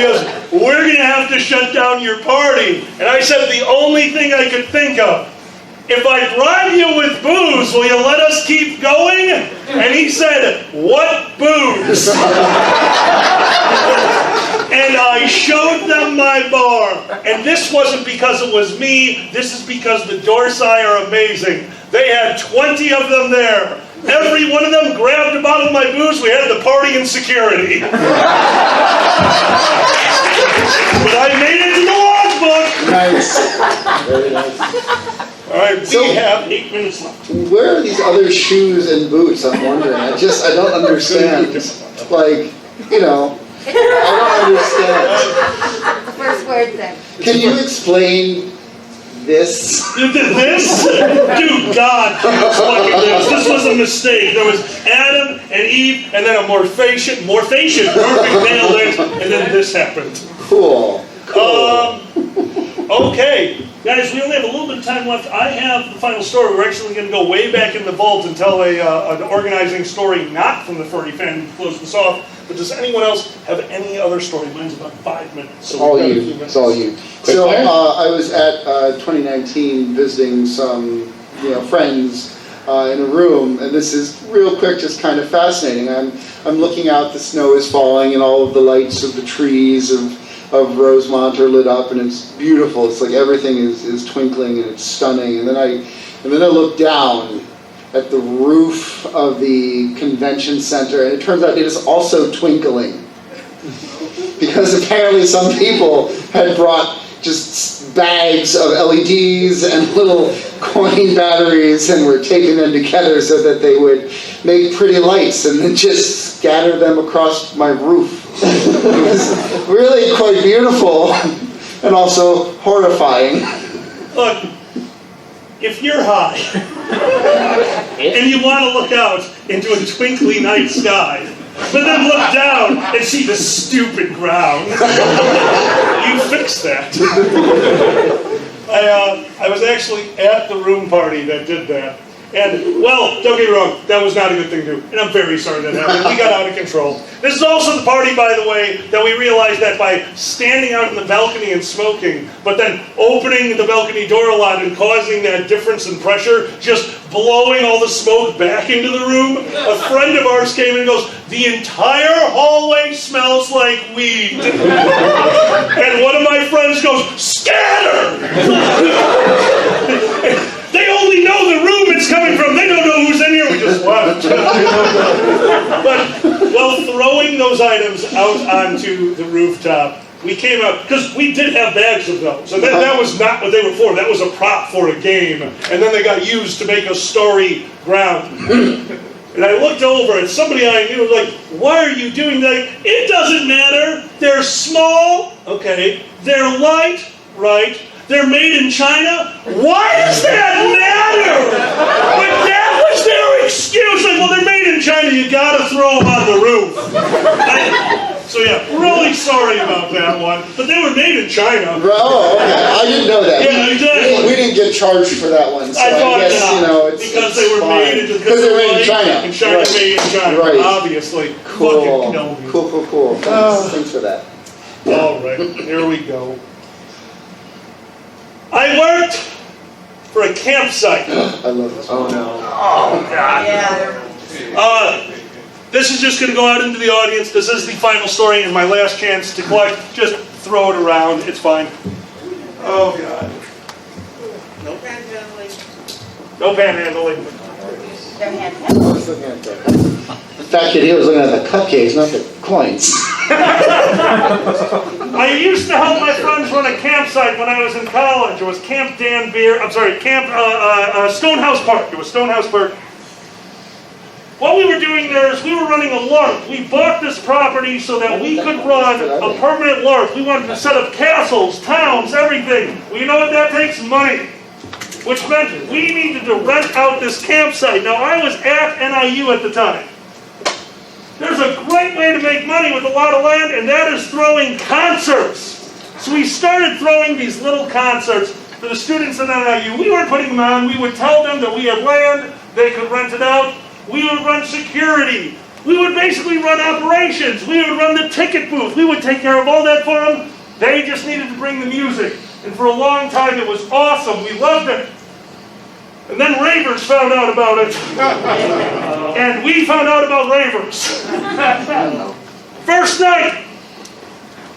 goes, we're going to have to shut down your party. And I said, the only thing I could think of, if I bribe you with booze, will you let us keep going? And he said, what booze? And I showed them my bar. And this wasn't because it was me. This is because the Doorside are amazing. They had 20 of them there. Every one of them grabbed a bottle of my booze. We had the party in security. But I made it to the logbook. Nice. Very nice. All right, So- we have 8 minutes left. Where are these other shoes and boots? I'm wondering. I don't understand. Like, I don't understand. The first word then. Can you explain this. You did this? Dude, God, please look at this. This was a mistake. There was Adam and Eve, and then a morphation, perfect, nailed it, and then this happened. Cool. Okay. Guys, we only have a little bit of time left. I have the final story. We're actually going to go way back in the vault and tell an organizing story not from the Furry Fan to close this off. But does anyone else have any other story? Mine's about 5 minutes. So All you. It's all you. So I was at 2019 visiting some friends in a room, and this is real quick, just kind of fascinating. I'm looking out. The snow is falling, and all of the lights of the trees of Rosemont are lit up, and it's beautiful. It's like everything is twinkling, and it's stunning. And then I look down at the roof of the convention center, and it turns out it is also twinkling. Because apparently some people had brought just bags of LEDs and little coin batteries and were taping them together so that they would make pretty lights and then just scatter them across my roof. It was really quite beautiful and also horrifying. Look, if you're high and you want to look out into a twinkly night sky, but then look down and see the stupid ground, you fix that. I was actually at the room party that did that. And, well, don't get me wrong, that was not a good thing to do. And I'm very sorry that happened. We got out of control. This is also the party, by the way, that we realized that by standing out in the balcony and smoking, but then opening the balcony door a lot and causing that difference in pressure, just blowing all the smoke back into the room, a friend of ours came in and goes, "The entire hallway smells like weed." And one of my friends goes, "Scatter!" They only know the room it's coming from. They don't know who's in here. We just left. But while throwing those items out onto the rooftop, we came out, because we did have bags of those. And that was not what they were for. That was a prop for a game. And then they got used to make a story ground. And I looked over and somebody I knew was like, "Why are you doing that?" "It doesn't matter. They're small. Okay. They're light. Right. They're made in China. Why does that matter?" But that was their excuse. Like, well, they're made in China. You gotta throw them on the roof. So yeah, really sorry about that one. But they were made in China. Oh, okay. I didn't know that. Yeah, exactly. We didn't get charged for that one. So I thought guess, not, it's because they were fine. made Because they were made in China. And China Right. made in China, Right. obviously. Cool. Fucking know me. Cool. Thanks for that. All right, here we go. I worked for a campsite. I love this. Oh no. Oh, God. This is just going to go out into the audience. This is the final story and my last chance to collect. Just throw it around. It's fine. Oh, God. No panhandling. No panhandling. The fact that he was looking at the cupcakes, not the coins. I used to help my friends run a campsite when I was in college. It was Camp Stonehouse Park. It was Stonehouse Park. What we were doing there is we were running a LARP. We bought this property so that we could run a permanent LARP. We wanted to set up castles, towns, everything. Well, you know what that takes? Money. Which meant we needed to rent out this campsite. Now, I was at NIU at the time. There's a great way to make money with a lot of land, and that is throwing concerts. So we started throwing these little concerts for the students at NIU. We weren't putting them on. We would tell them that we had land. They could rent it out. We would run security. We would basically run operations. We would run the ticket booth. We would take care of all that for them. They just needed to bring the music. And for a long time, it was awesome. We loved it. And then ravers found out about it. And we found out about ravers. First night,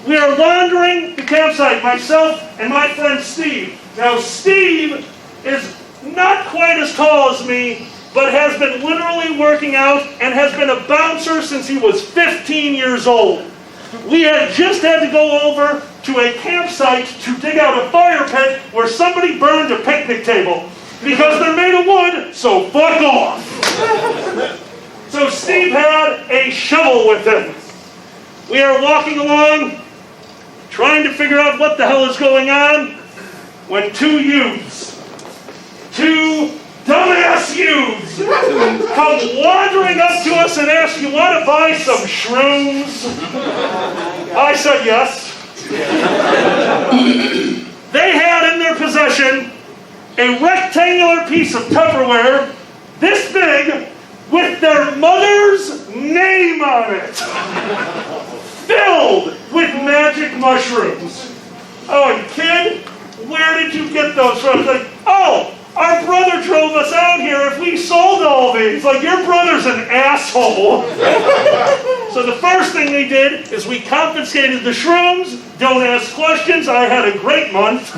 we are laundering the campsite, myself and my friend Steve. Now, Steve is not quite as tall as me, but has been literally working out and has been a bouncer since he was 15 years old. We had just had to go over to a campsite to dig out a fire pit where somebody burned a picnic table. Because they're made of wood, so fuck off. So Steve had a shovel with him. We are walking along, trying to figure out what the hell is going on, when two dumbass youths, come wandering up to us and ask, "You want to buy some shrooms?" I said yes. They had in their possession a rectangular piece of Tupperware this big with their mother's name on it, filled with magic mushrooms. Oh, and kid, where did you get those from? It's like, "Oh, our brother drove us out here if we sold all these." Like, your brother's an asshole. So the first thing they did is we confiscated the shrooms. Don't ask questions. I had a great month.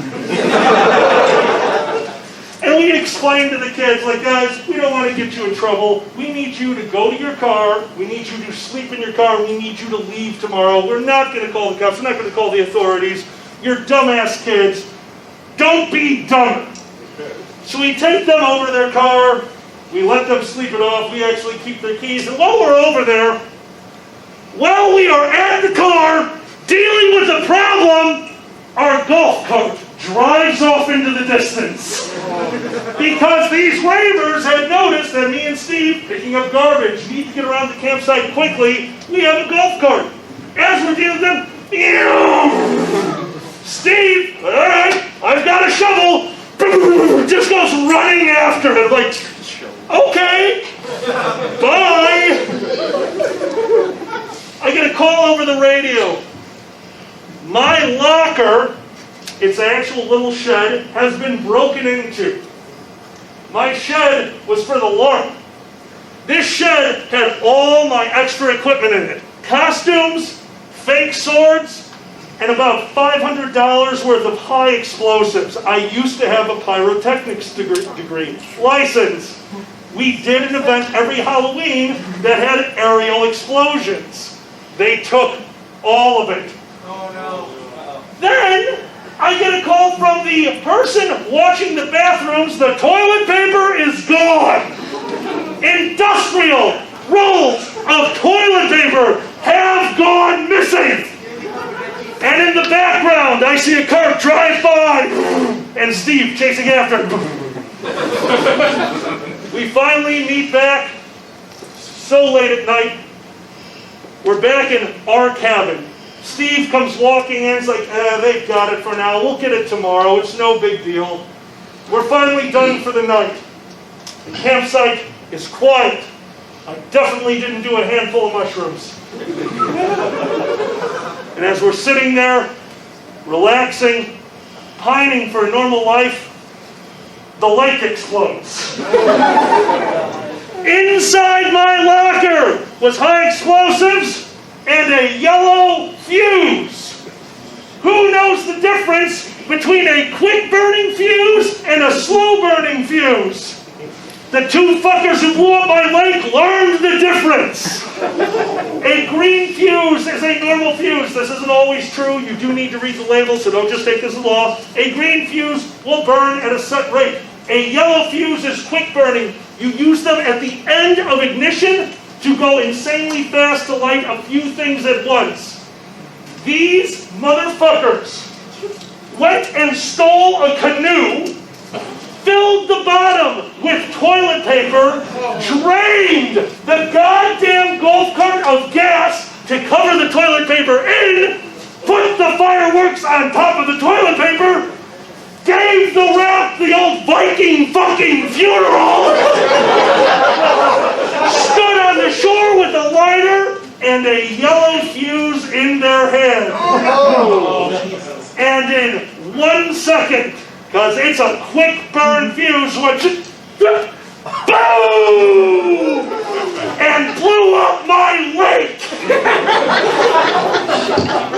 And we explained to the kids, like, "Guys, we don't want to get you in trouble. We need you to go to your car. We need you to sleep in your car. We need you to leave tomorrow. We're not going to call the cops. We're not going to call the authorities. You're dumbass kids. Don't be dumber." So we take them over to their car. We let them sleep it off. We actually keep their keys. And while we're over there, while we are at the car dealing with the problem, our golf cart drives off into the distance. Because these ravers had noticed that me and Steve, picking up garbage, need to get around the campsite quickly. We have a golf cart. As we're dealing with them, Steve, "All right, I've got a shovel," just goes running after him, like, "Okay, bye." I get a call over the radio. My locker, its actual little shed, has been broken into. My shed was for the LARP. This shed had all my extra equipment in it. Costumes, fake swords, and about $500 worth of high explosives. I used to have a pyrotechnics degree. License. We did an event every Halloween that had aerial explosions. They took all of it. Oh no. Then I get a call from the person watching the bathrooms. The toilet paper is gone. Industrial rolls of toilet paper have gone missing. And in the background, I see a car drive by and Steve chasing after him. We finally meet back so late at night. We're back in our cabin. Steve comes walking in, it's like, "They've got it for now. We'll get it tomorrow. It's no big deal." We're finally done for the night. The campsite is quiet. I definitely didn't do a handful of mushrooms. And as we're sitting there, relaxing, pining for a normal life, the light explodes. Inside my locker was high explosives and a yellow fuse. Who knows the difference between a quick burning fuse and a slow burning fuse? The two fuckers who blew up my lake learned the difference. A green fuse is a normal fuse. This isn't always true. You do need to read the label, so don't just take this as law. A green fuse will burn at a set rate. A yellow fuse is quick burning. You use them at the end of ignition to go insanely fast to light a few things at once. These motherfuckers went and stole a canoe, filled the bottom with toilet paper, drained the goddamn golf cart of gas to cover the toilet paper in, put the fireworks on top of the toilet paper, gave the raft the old Viking fucking funeral, stood on the shore with a lighter and a yellow fuse in their hand. And in 1 second, because it's a quick burn fuse, which boom! And blew up my lake!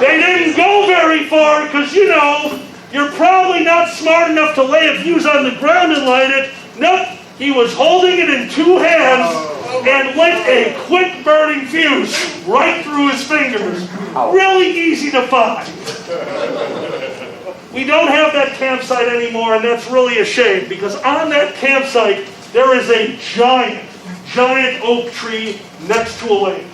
They didn't go very far, because, you know, you're probably not smart enough to lay a fuse on the ground and light it. Nope, he was holding it in two hands and lit a quick burning fuse right through his fingers. Really easy to find. We don't have that campsite anymore, and that's really a shame, because on that campsite there is a giant oak tree next to a lake.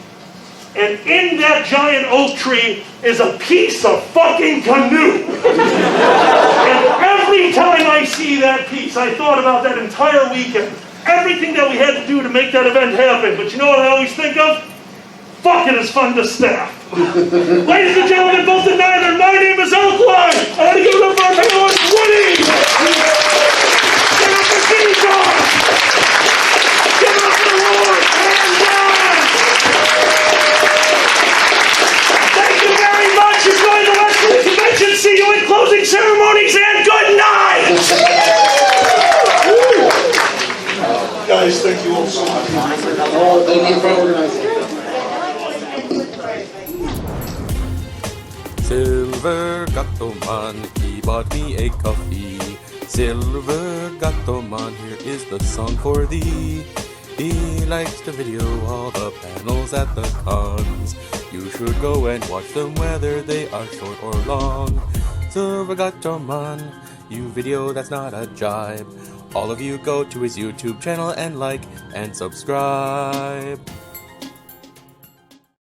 And in that giant oak tree is a piece of fucking canoe. And every time I see that piece, I thought about that entire weekend. Everything that we had to do to make that event happen. But you know what I always think of? Fuck, it is fun to staff. Ladies and gentlemen, both and neither, my name is Oakline. I had to give it up for our panelist, Woody. Give it up for Seagull. Give it up for Lord and John. Thank you very much. Enjoy the rest of the convention. See you in closing ceremonies and good night. Guys, thank you all so much. Oh, thank you for organizing. Silver Gato Man, he bought me a coffee. Silver Gato Man, here is the song for thee. He likes to video all the panels at the cons. You should go and watch them whether they are short or long. Silver Gato Man, you video that's not a jibe. All of you go to his YouTube channel and like and subscribe.